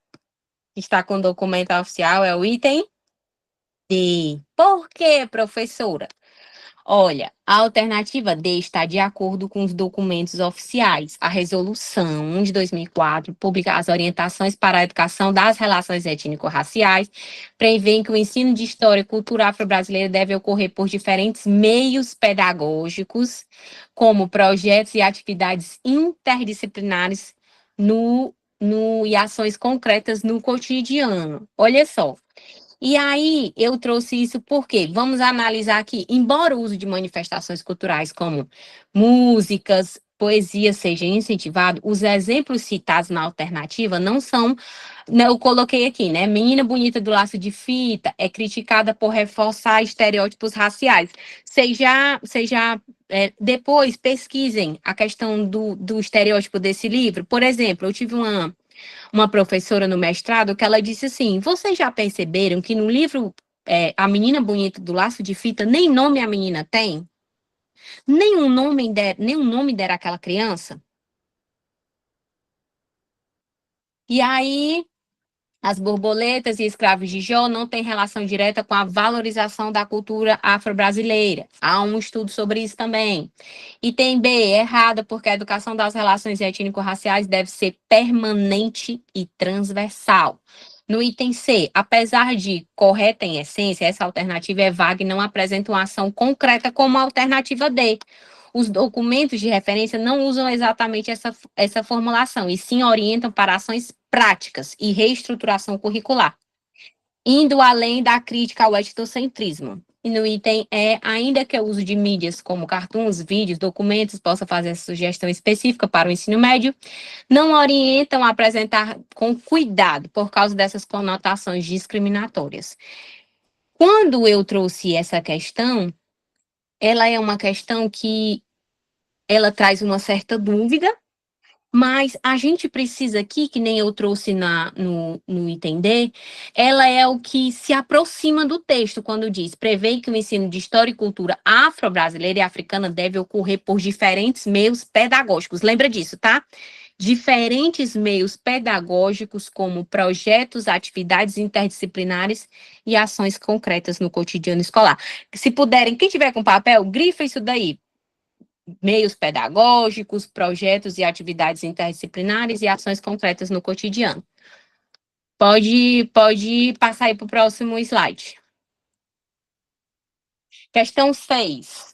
Speaker 1: que está com o documento oficial, é o item D. Por quê, professora? Olha, a alternativa D está de acordo com os documentos oficiais. A resolução de 2004, publica as orientações para a educação das relações étnico-raciais, prevê que o ensino de história e cultura afro-brasileira deve ocorrer por diferentes meios pedagógicos, como projetos e atividades interdisciplinares e ações concretas no cotidiano. Olha só. E aí, eu trouxe isso porque vamos analisar aqui, embora o uso de manifestações culturais como músicas, poesia seja incentivado, os exemplos citados na alternativa não são, né, eu coloquei aqui, né? Menina Bonita do Laço de Fita é criticada por reforçar estereótipos raciais. Depois pesquisem a questão do estereótipo desse livro. Por exemplo, eu tive uma professora no mestrado que ela disse assim: vocês já perceberam que no livro A Menina Bonita do Laço de Fita, nem nome a menina tem? Nem um nome dera àquela criança? E aí, as borboletas e escravos de Jó não têm relação direta com a valorização da cultura afro-brasileira. Há um estudo sobre isso também. Item B, errada, porque a educação das relações étnico-raciais deve ser permanente e transversal. No item C, apesar de correta em essência, essa alternativa é vaga e não apresenta uma ação concreta como a alternativa D. Os documentos de referência não usam exatamente essa formulação, e sim orientam para ações práticas e reestruturação curricular, indo além da crítica ao etnocentrismo. E no item E, ainda que o uso de mídias como cartoons, vídeos, documentos possa fazer essa sugestão específica para o ensino médio, não orientam a apresentar com cuidado por causa dessas conotações discriminatórias. Quando eu trouxe essa questão, ela é uma questão que ela traz uma certa dúvida, mas a gente precisa aqui, que nem eu trouxe no item D, ela é o que se aproxima do texto, quando diz: prevê que o ensino de história e cultura afro-brasileira e africana deve ocorrer por diferentes meios pedagógicos. Lembra disso, tá? Diferentes meios pedagógicos, como projetos, atividades interdisciplinares e ações concretas no cotidiano escolar. Se puderem, quem tiver com papel, grifa isso daí: meios pedagógicos, projetos e atividades interdisciplinares e ações concretas no cotidiano. Pode passar aí para o próximo slide. Questão 6,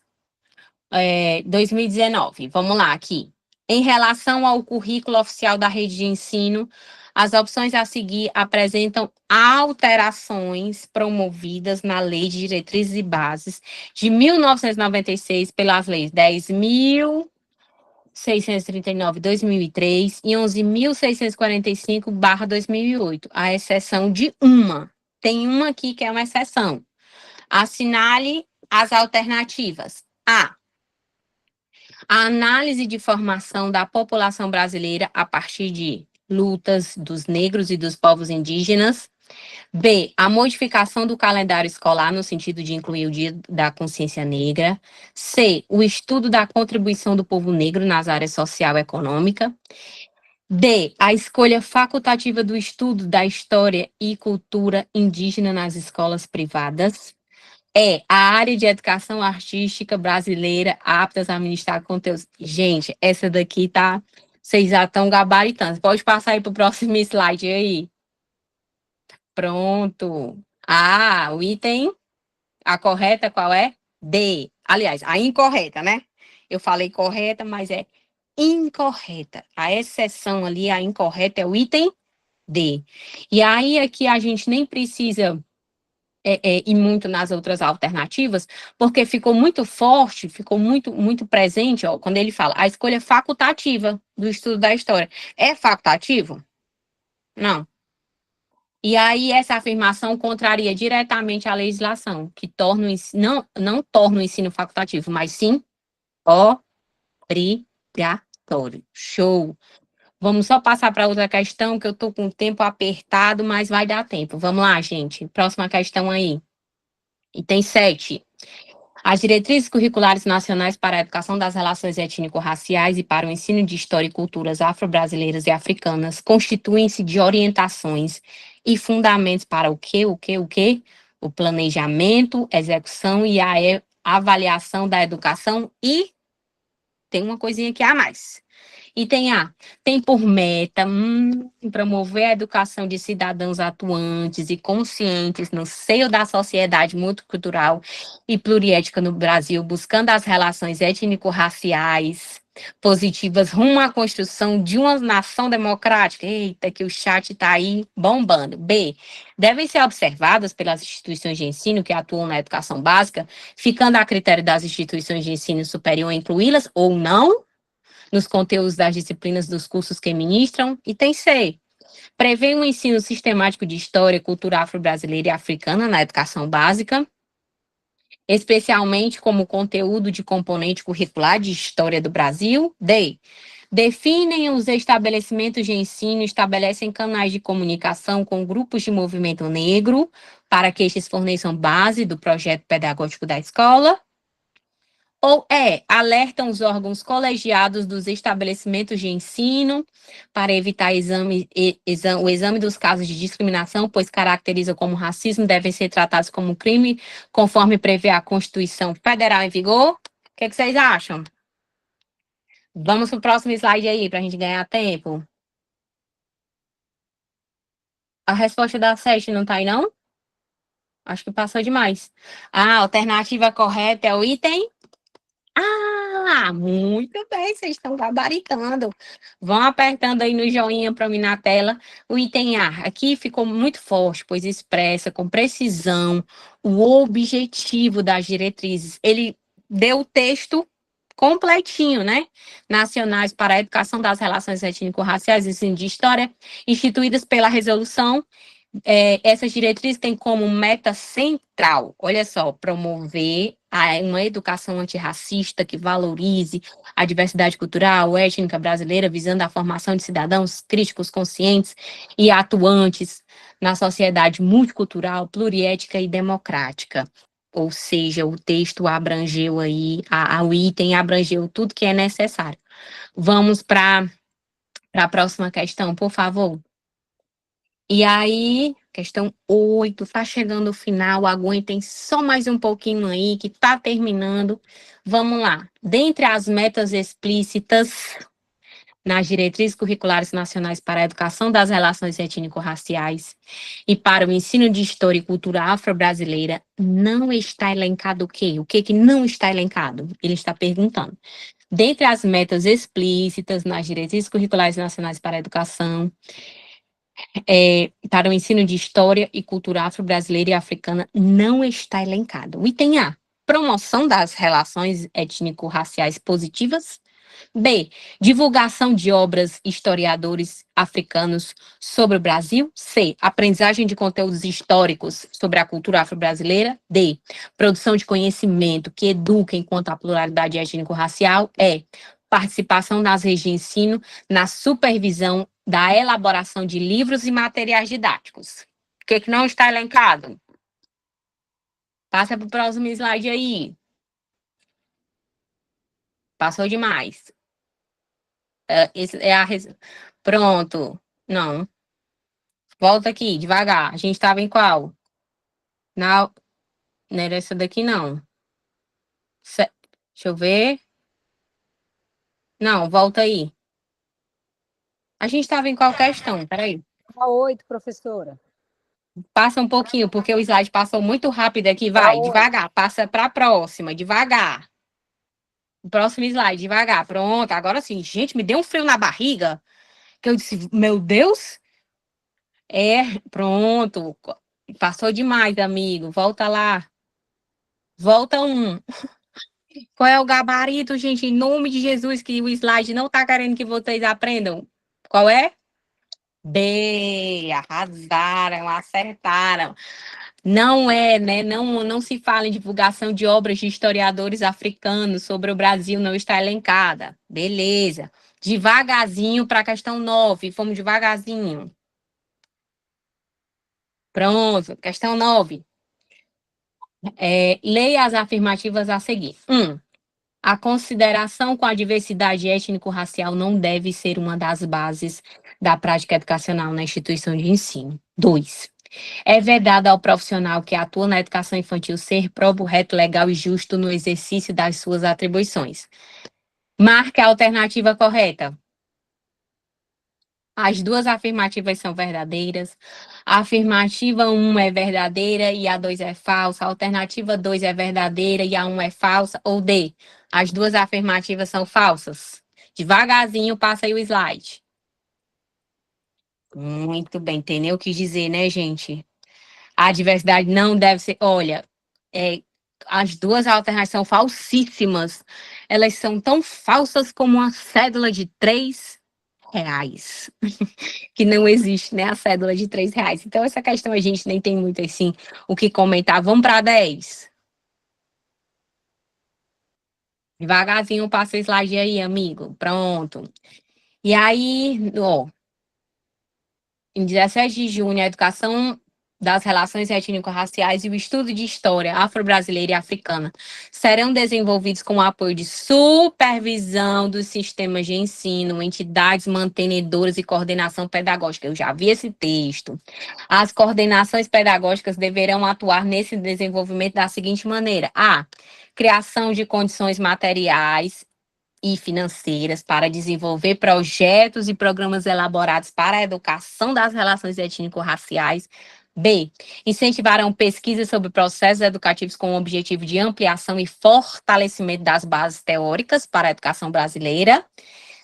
Speaker 1: 2019. Vamos lá, aqui. Em relação ao currículo oficial da rede de ensino, as opções a seguir apresentam alterações promovidas na Lei de Diretrizes e Bases de 1996 pelas leis 10.639/2003 e 11.645/2008, à exceção de uma. Tem uma aqui que é uma exceção. Assinale As alternativas. A análise de formação da população brasileira a partir de lutas dos negros e dos povos indígenas. B, a modificação do calendário escolar no sentido de incluir o Dia da Consciência Negra. C, o estudo da contribuição do povo negro nas áreas social e econômica. D, a escolha facultativa do estudo da história e cultura indígena nas escolas privadas. A área de educação artística brasileira aptas a ministrar conteúdos. Gente, essa daqui tá. Vocês já estão gabaritando. Pode passar aí para o próximo slide aí. Pronto. O item, a correta qual é? D. Aliás, a incorreta, né? Eu falei correta, mas é incorreta. A exceção ali, a incorreta é o item D. E aí aqui a gente nem precisa ir muito nas outras alternativas, porque ficou muito forte, ficou muito presente, ó, quando ele fala a escolha facultativa do estudo da história. É facultativo? Não. E aí essa afirmação contraria diretamente a legislação, que torna não torna o ensino facultativo, mas sim obrigatório. Show! Vamos só passar para outra questão, que eu estou com o tempo apertado, mas vai dar tempo. Vamos lá, gente. Próxima questão aí. Item 7. As diretrizes curriculares nacionais para a educação das relações étnico-raciais e para o ensino de história e culturas afro-brasileiras e africanas constituem-se de orientações e fundamentos para o quê? O planejamento, execução e a avaliação da educação e tem uma coisinha aqui a mais. Item A, tem por meta promover a educação de cidadãos atuantes e conscientes no seio da sociedade multicultural e pluriétnica no Brasil, buscando as relações étnico-raciais positivas rumo à construção de uma nação democrática. Eita, que o chat está aí bombando. B, devem ser observadas pelas instituições de ensino que atuam na educação básica, ficando a critério das instituições de ensino superior incluí-las ou não nos conteúdos das disciplinas dos cursos que ministram. Item C. Prevê um ensino sistemático de história, cultura afro-brasileira e africana na educação básica, especialmente como conteúdo de componente curricular de história do Brasil. D. Definem os estabelecimentos de ensino, estabelecem canais de comunicação com grupos de movimento negro, para que estes forneçam base do projeto pedagógico da escola. Ou alertam os órgãos colegiados dos estabelecimentos de ensino para evitar o exame dos casos de discriminação, pois caracteriza como racismo, devem ser tratados como crime, conforme prevê a Constituição Federal em vigor. O que vocês acham? Vamos para o próximo slide aí, para a gente ganhar tempo. A resposta da 7 não está aí, não? Acho que passou demais. A alternativa correta é o item muito bem, vocês estão gabaritando. Vão apertando aí no joinha para mim na tela. O item A aqui ficou muito forte, pois expressa com precisão o objetivo das diretrizes. Ele deu o texto completinho, né? Nacionais para a educação das relações étnico-raciais e ensino de história, instituídas pela resolução. Essas diretrizes têm como meta central, olha só, promover uma educação antirracista que valorize a diversidade cultural, étnica brasileira, visando a formação de cidadãos críticos, conscientes e atuantes na sociedade multicultural, pluriética e democrática. Ou seja, o texto abrangeu aí, o item abrangeu tudo que é necessário. Vamos para a próxima questão, por favor. E aí, questão 8, tá chegando o final, aguentem só mais um pouquinho aí, que tá terminando. Vamos lá. Dentre as metas explícitas nas diretrizes curriculares nacionais para a educação das relações étnico-raciais e para o ensino de história e cultura afro-brasileira, não está elencado o quê? O que não está elencado? Ele está perguntando. Dentre as metas explícitas nas diretrizes curriculares nacionais para a educação, para o ensino de história e cultura afro-brasileira e africana não está elencado. O item A, promoção das relações étnico-raciais positivas. B. Divulgação de obras historiadores africanos sobre o Brasil. C. Aprendizagem de conteúdos históricos sobre a cultura afro-brasileira. D. Produção de conhecimento que educa enquanto a pluralidade étnico-racial. E. Participação das redes de ensino na supervisão da elaboração de livros e materiais didáticos. O que não está elencado? Passa para o próximo slide aí. Passou demais. Esse é Pronto. Não. Volta aqui, devagar. A gente estava em qual? Não, não era essa daqui, não. Deixa eu ver. Não, volta aí. A gente estava em qual questão? Peraí.
Speaker 2: A 8, professora.
Speaker 1: Passa um pouquinho, porque o slide passou muito rápido aqui. Vai, devagar. Passa para a próxima, devagar. O próximo slide, devagar. Pronto, agora sim. Gente, me deu um frio na barriga. Que eu disse, meu Deus. Pronto. Passou demais, amigo. Volta lá. Volta um. Qual é o gabarito, gente? Em nome de Jesus, que o slide não tá querendo que vocês aprendam. Qual é? B. Arrasaram, acertaram. Não é, né? Não se fala em divulgação de obras de historiadores africanos sobre o Brasil, não está elencada. Beleza. Devagarzinho para a questão 9. Fomos devagarzinho. Pronto, questão 9. Leia as afirmativas a seguir. 1. A consideração com a diversidade étnico-racial não deve ser uma das bases da prática educacional na instituição de ensino. 2. É vedado ao profissional que atua na educação infantil ser próprio, reto, legal e justo no exercício das suas atribuições. Marque a alternativa correta. As duas afirmativas são verdadeiras. A afirmativa 1 é verdadeira e a 2 é falsa. A alternativa 2 é verdadeira e a 1 é falsa. Ou D, as duas afirmativas são falsas. Devagarzinho, passa aí o slide. Muito bem, entendeu o que dizer, né, gente? A diversidade não deve ser... Olha, as duas alternativas são falsíssimas. Elas são tão falsas como uma cédula de R$ 3. Que não existe, né, a cédula de R$ 3. Então, essa questão a gente nem tem muito, assim, o que comentar. Vamos para 10. Devagarzinho, passa o slide aí, amigo. Pronto. E aí, ó, em 17 de junho, a educação das relações étnico-raciais e o estudo de história afro-brasileira e africana serão desenvolvidos com o apoio de supervisão dos sistemas de ensino, entidades mantenedoras e coordenação pedagógica. Eu já vi esse texto. As coordenações pedagógicas deverão atuar nesse desenvolvimento da seguinte maneira: A. Criação de condições materiais e financeiras para desenvolver projetos e programas elaborados para a educação das relações étnico-raciais. B. Incentivarão pesquisas sobre processos educativos com o objetivo de ampliação e fortalecimento das bases teóricas para a educação brasileira.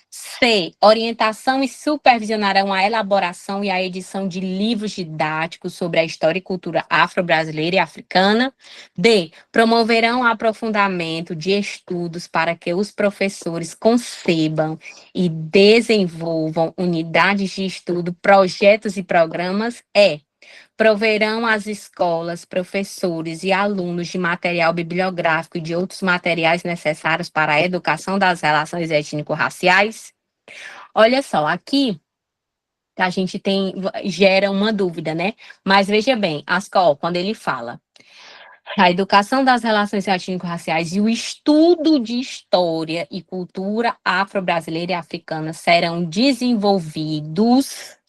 Speaker 1: C. Orientação e supervisionarão a elaboração e a edição de livros didáticos sobre a história e cultura afro-brasileira e africana. D. Promoverão o aprofundamento de estudos para que os professores concebam e desenvolvam unidades de estudo, projetos e programas. E. Proverão às escolas, professores e alunos de material bibliográfico e de outros materiais necessários para a educação das relações étnico-raciais. Olha só, aqui a gente gera uma dúvida, né? Mas veja bem, Ascol, quando ele fala a educação das relações étnico-raciais e o estudo de história e cultura afro-brasileira e africana serão desenvolvidos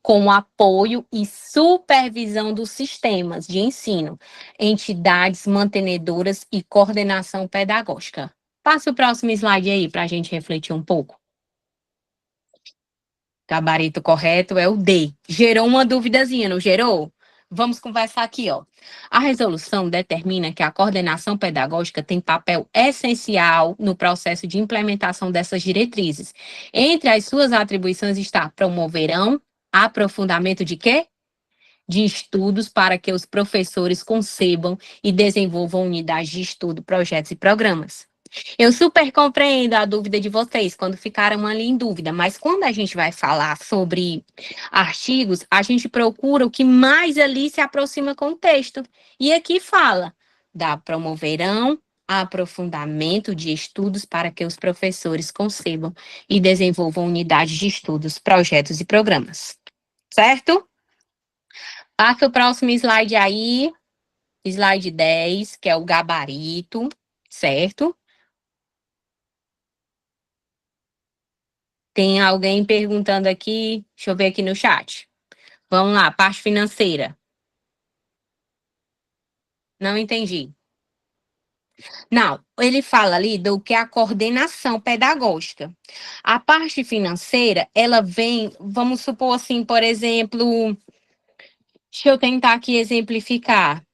Speaker 1: com apoio e supervisão dos sistemas de ensino, entidades mantenedoras e coordenação pedagógica. Passa o próximo slide aí para a gente refletir um pouco. Gabarito correto é o D. Gerou uma duvidazinha, não gerou? Vamos conversar aqui, ó. A resolução determina que a coordenação pedagógica tem papel essencial no processo de implementação dessas diretrizes. Entre as suas atribuições está promoverão aprofundamento de quê? De estudos para que os professores concebam e desenvolvam unidades de estudo, projetos e programas. Eu super compreendo a dúvida de vocês quando ficaram ali em dúvida, mas quando a gente vai falar sobre artigos, a gente procura o que mais ali se aproxima com o texto. E aqui fala: da promoverão aprofundamento de estudos para que os professores concebam e desenvolvam unidades de estudos, projetos e programas. Certo? Passa o próximo slide aí, slide 10, que é o gabarito, certo? Tem alguém perguntando aqui, deixa eu ver aqui no chat. Vamos lá, parte financeira. Não entendi. Não, ele fala ali do que é a coordenação pedagógica. A parte financeira, ela vem, vamos supor assim, por exemplo, deixa eu tentar aqui exemplificar.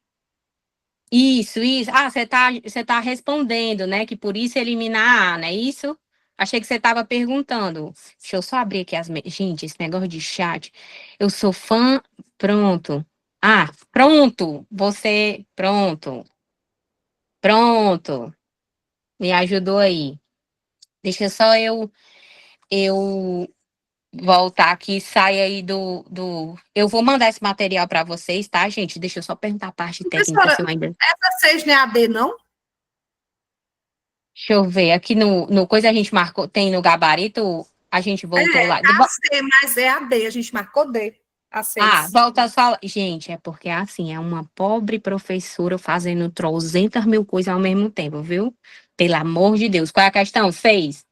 Speaker 1: Isso. Ah, você tá respondendo, né? Que por isso eliminar A, não é isso? Achei que você estava perguntando. Deixa eu só abrir aqui as. Gente, esse negócio de chat. Eu sou fã. Pronto. Ah, pronto. Você. Pronto. Pronto. Me ajudou aí. Deixa só eu voltar aqui, sai aí do. Eu vou mandar esse material para vocês, tá, gente? Deixa eu só perguntar a parte técnica
Speaker 3: Professora,
Speaker 1: se eu ainda.
Speaker 3: essa 6 não é AD, não?
Speaker 1: Deixa eu ver, aqui no coisa a gente marcou, tem no gabarito, a gente voltou lá.
Speaker 3: Tá C, mas é AD, a gente marcou D, a
Speaker 1: Ah,
Speaker 3: 6.
Speaker 1: volta só. Gente, é porque assim, é uma pobre professora fazendo 300.000 coisas ao mesmo tempo, viu? Pelo amor de Deus. Qual é a questão? 6.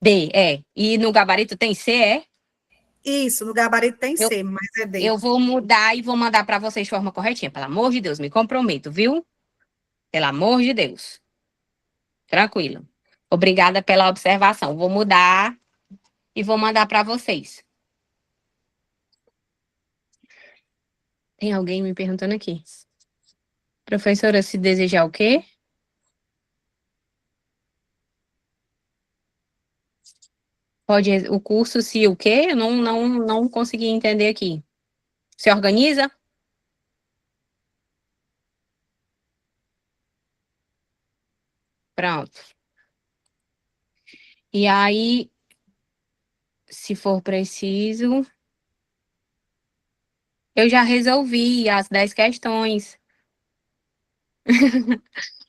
Speaker 1: D, é. E no gabarito tem C, é?
Speaker 3: Isso, no gabarito tem
Speaker 1: Eu,
Speaker 3: C, mas é D.
Speaker 1: eu vou mudar e vou mandar para vocês de forma corretinha. Pelo amor de Deus, me comprometo, viu? Pelo amor de Deus. Tranquilo. Obrigada pela observação. Vou mudar e vou mandar para vocês. Tem alguém me perguntando aqui. Professora, se desejar o quê? Pode o curso se o quê? Eu não consegui entender aqui. Se organiza? Pronto. E aí, se for preciso, eu já resolvi as 10 questões.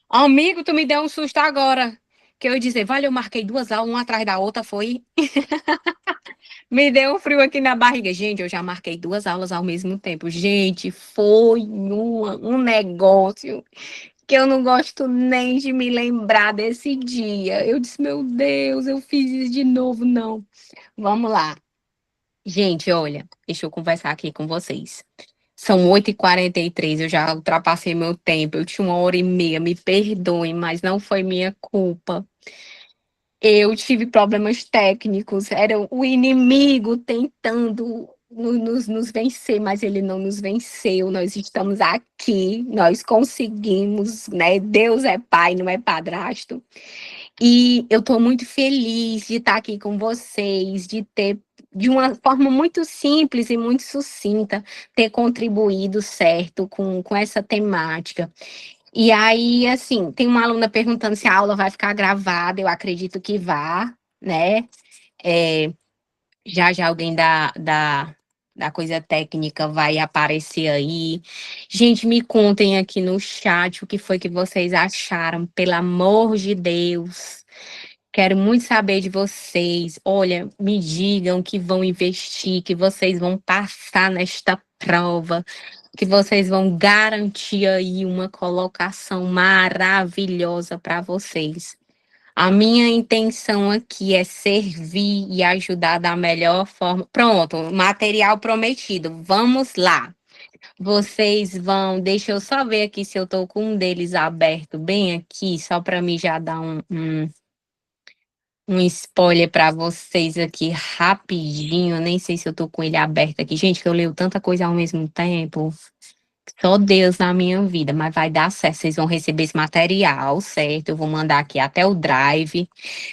Speaker 1: Amigo, tu me deu um susto agora. Que eu ia dizer, vale, eu marquei 2 aulas, uma atrás da outra, foi. Me deu um frio aqui na barriga. Gente, eu já marquei 2 aulas ao mesmo tempo. Gente, foi um negócio que eu não gosto nem de me lembrar desse dia. Eu disse, meu Deus, eu fiz isso de novo. Não. Vamos lá. Gente, olha, deixa eu conversar aqui com vocês. São 8h43, eu já ultrapassei meu tempo. Eu tinha 1h30, me perdoem, mas não foi minha culpa. Eu tive problemas técnicos, era o inimigo tentando nos vencer, mas ele não nos venceu. Nós estamos aqui, nós conseguimos, né? Deus é pai, não é padrasto. E eu estou muito feliz de estar aqui com vocês, de ter, de uma forma muito simples e muito sucinta, ter contribuído certo com essa temática. E aí, assim, tem uma aluna perguntando se a aula vai ficar gravada, eu acredito que vá, né? É, já alguém da coisa técnica vai aparecer aí. Gente, me contem aqui no chat o que foi que vocês acharam, pelo amor de Deus. Quero muito saber de vocês. Olha, me digam que vão investir, que vocês vão passar nesta prova, que vocês vão garantir aí uma colocação maravilhosa para vocês. A minha intenção aqui é servir e ajudar da melhor forma. Pronto, material prometido. Vamos lá. Vocês vão. Deixa eu só ver aqui se eu estou com um deles aberto bem aqui, só para mim já dar um spoiler para vocês aqui rapidinho. Nem sei se eu tô com ele aberto aqui. Gente, que eu leio tanta coisa ao mesmo tempo. Só Deus na minha vida, mas vai dar certo. Vocês vão receber esse material, certo? Eu vou mandar aqui até o Drive.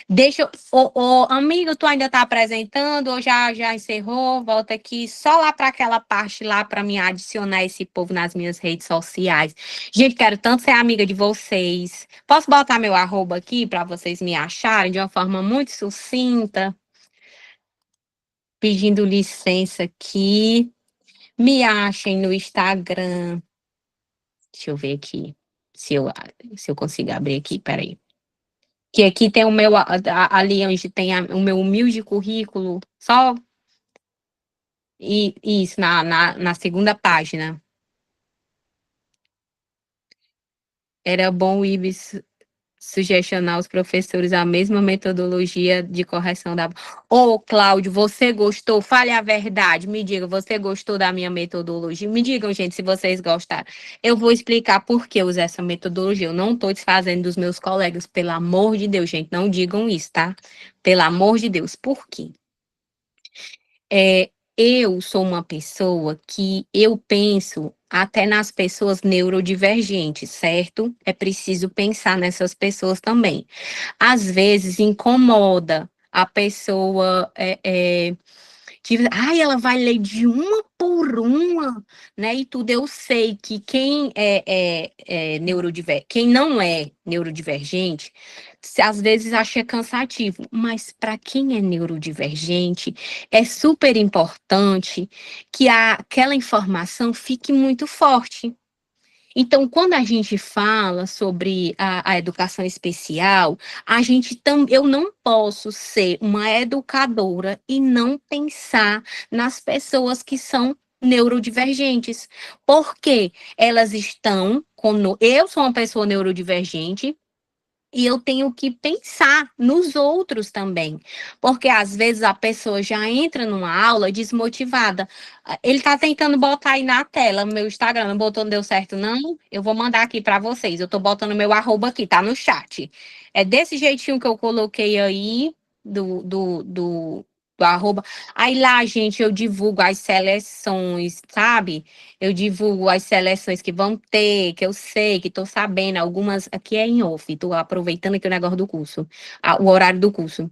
Speaker 1: Deixa eu. Ô, amigo, tu ainda tá apresentando ou já encerrou? Volta aqui só lá para aquela parte lá para me adicionar esse povo nas minhas redes sociais. Gente, quero tanto ser amiga de vocês. Posso botar meu arroba aqui para vocês me acharem de uma forma muito sucinta? Pedindo licença aqui. Me achem no Instagram. Deixa eu ver aqui se eu consigo abrir aqui, peraí. Que aqui tem o meu, ali onde tem o meu humilde currículo, só isso, na segunda página. Era bom o IBS sugestionar aos professores a mesma metodologia de correção da... Ô, Cláudio, você gostou? Fale a verdade, me diga, você gostou da minha metodologia? Me digam, gente, se vocês gostaram. Eu vou explicar por que eu uso essa metodologia. Eu não estou desfazendo dos meus colegas, pelo amor de Deus, gente, não digam isso, tá? Pelo amor de Deus, por quê? Eu sou uma pessoa que eu penso até nas pessoas neurodivergentes, certo? É preciso pensar nessas pessoas também. Às vezes incomoda a pessoa ela vai ler de uma por uma, né? E tudo. Eu sei que quem não é neurodivergente, às vezes acha cansativo, mas para quem é neurodivergente, é super importante que aquela informação fique muito forte. Então, quando a gente fala sobre a educação especial, eu não posso ser uma educadora e não pensar nas pessoas que são neurodivergentes, porque elas estão eu sou uma pessoa neurodivergente, e eu tenho que pensar nos outros também, porque às vezes a pessoa já entra numa aula desmotivada. Ele está tentando botar aí na tela meu Instagram, não botou, não deu certo, não? Eu vou mandar aqui para vocês. Eu estou botando meu arroba aqui, tá no chat. É desse jeitinho que eu coloquei aí, do arroba. Aí lá, gente, eu divulgo as seleções, sabe? Eu divulgo as seleções que vão ter, que eu sei, que estou sabendo. Algumas aqui é em off, estou aproveitando aqui o negócio do curso, o horário do curso.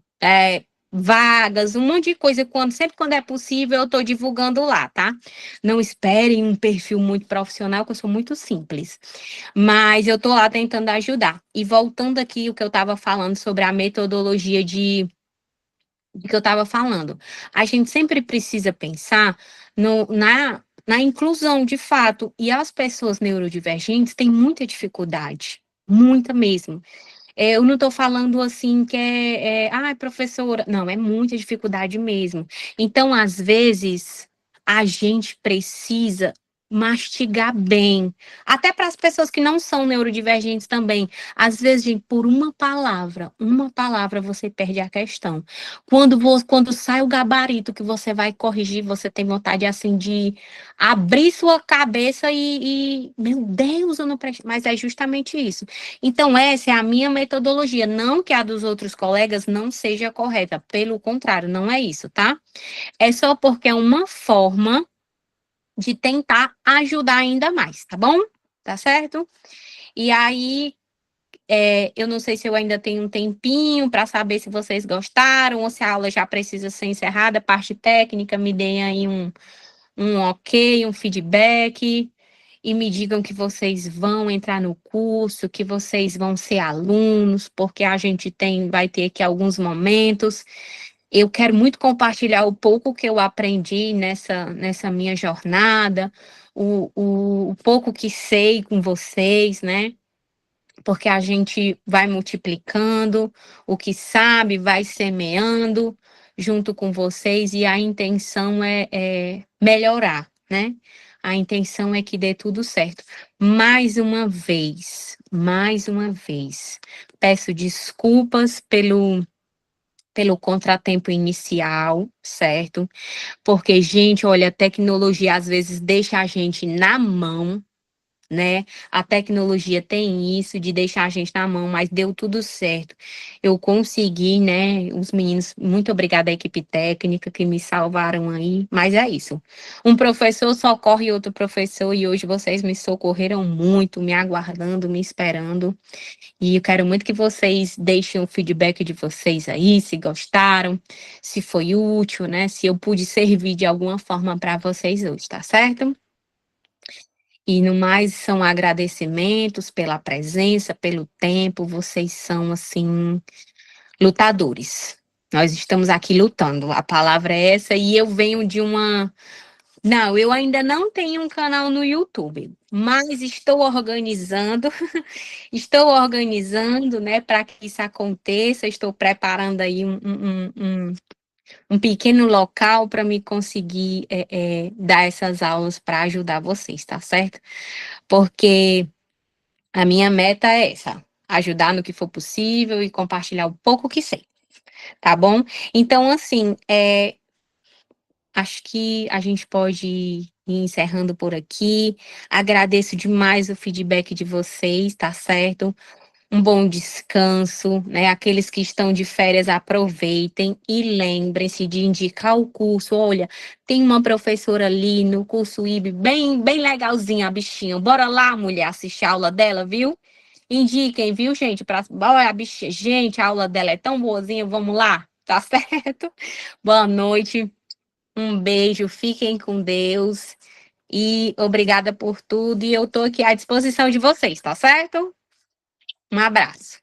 Speaker 1: Vagas, um monte de coisa. Sempre quando é possível, eu estou divulgando lá, tá? Não esperem um perfil muito profissional, que eu sou muito simples. Mas eu estou lá tentando ajudar. E voltando aqui o que eu estava falando sobre a metodologia de que eu estava falando. A gente sempre precisa pensar na inclusão, de fato, e as pessoas neurodivergentes têm muita dificuldade, muita mesmo. Eu não estou falando assim que professora, não, é muita dificuldade mesmo. Então, às vezes, a gente precisa mastigar bem, até para as pessoas que não são neurodivergentes também. Às vezes, gente, por uma palavra você perde a questão. Quando sai o gabarito que você vai corrigir, você tem vontade assim de abrir sua cabeça meu Deus, eu não prestei. Mas é justamente isso. Então, essa é a minha metodologia. Não que a dos outros colegas não seja correta. Pelo contrário, não é isso, tá? É só porque é uma forma de tentar ajudar ainda mais, tá bom? Tá certo? E aí, eu não sei se eu ainda tenho um tempinho para saber se vocês gostaram ou se a aula já precisa ser encerrada. Parte técnica, me deem aí um ok, um feedback, e me digam que vocês vão entrar no curso, que vocês vão ser alunos, porque a gente vai ter aqui alguns momentos. Eu quero muito compartilhar o pouco que eu aprendi nessa minha jornada, o pouco que sei com vocês, né? Porque a gente vai multiplicando, o que sabe vai semeando junto com vocês, e a intenção é melhorar, né? A intenção é que dê tudo certo. Mais uma vez, peço desculpas pelo contratempo inicial, certo? Porque, gente, olha, a tecnologia às vezes deixa a gente na mão, né? A tecnologia tem isso de deixar a gente na mão, mas deu tudo certo. Eu consegui, né? Os meninos, muito obrigada à equipe técnica que me salvaram aí, mas é isso. Um professor socorre outro professor e hoje vocês me socorreram muito, me aguardando, me esperando. E eu quero muito que vocês deixem o feedback de vocês aí, se gostaram, se foi útil, né? Se eu pude servir de alguma forma para vocês hoje, tá certo? E no mais, são agradecimentos pela presença, pelo tempo, vocês são, assim, lutadores. Nós estamos aqui lutando, a palavra é essa, e eu venho de uma. Não, eu ainda não tenho um canal no YouTube, mas estou organizando, né, para que isso aconteça, estou preparando aí um pequeno local para me conseguir dar essas aulas para ajudar vocês, tá certo? Porque a minha meta é essa, ajudar no que for possível e compartilhar o pouco que sei, tá bom? Então, assim, acho que a gente pode ir encerrando por aqui. Agradeço demais o feedback de vocês, tá certo? Um bom descanso, né? Aqueles que estão de férias, aproveitem e lembrem-se de indicar o curso. Olha, tem uma professora ali no curso IB, bem, bem legalzinha, a bichinha. Bora lá, mulher, assistir a aula dela, viu? Indiquem, viu, gente? Olha a bichinha. Gente, a aula dela é tão boazinha, vamos lá, tá certo? Boa noite, um beijo, fiquem com Deus e obrigada por tudo. E eu tô aqui à disposição de vocês, tá certo? Um abraço.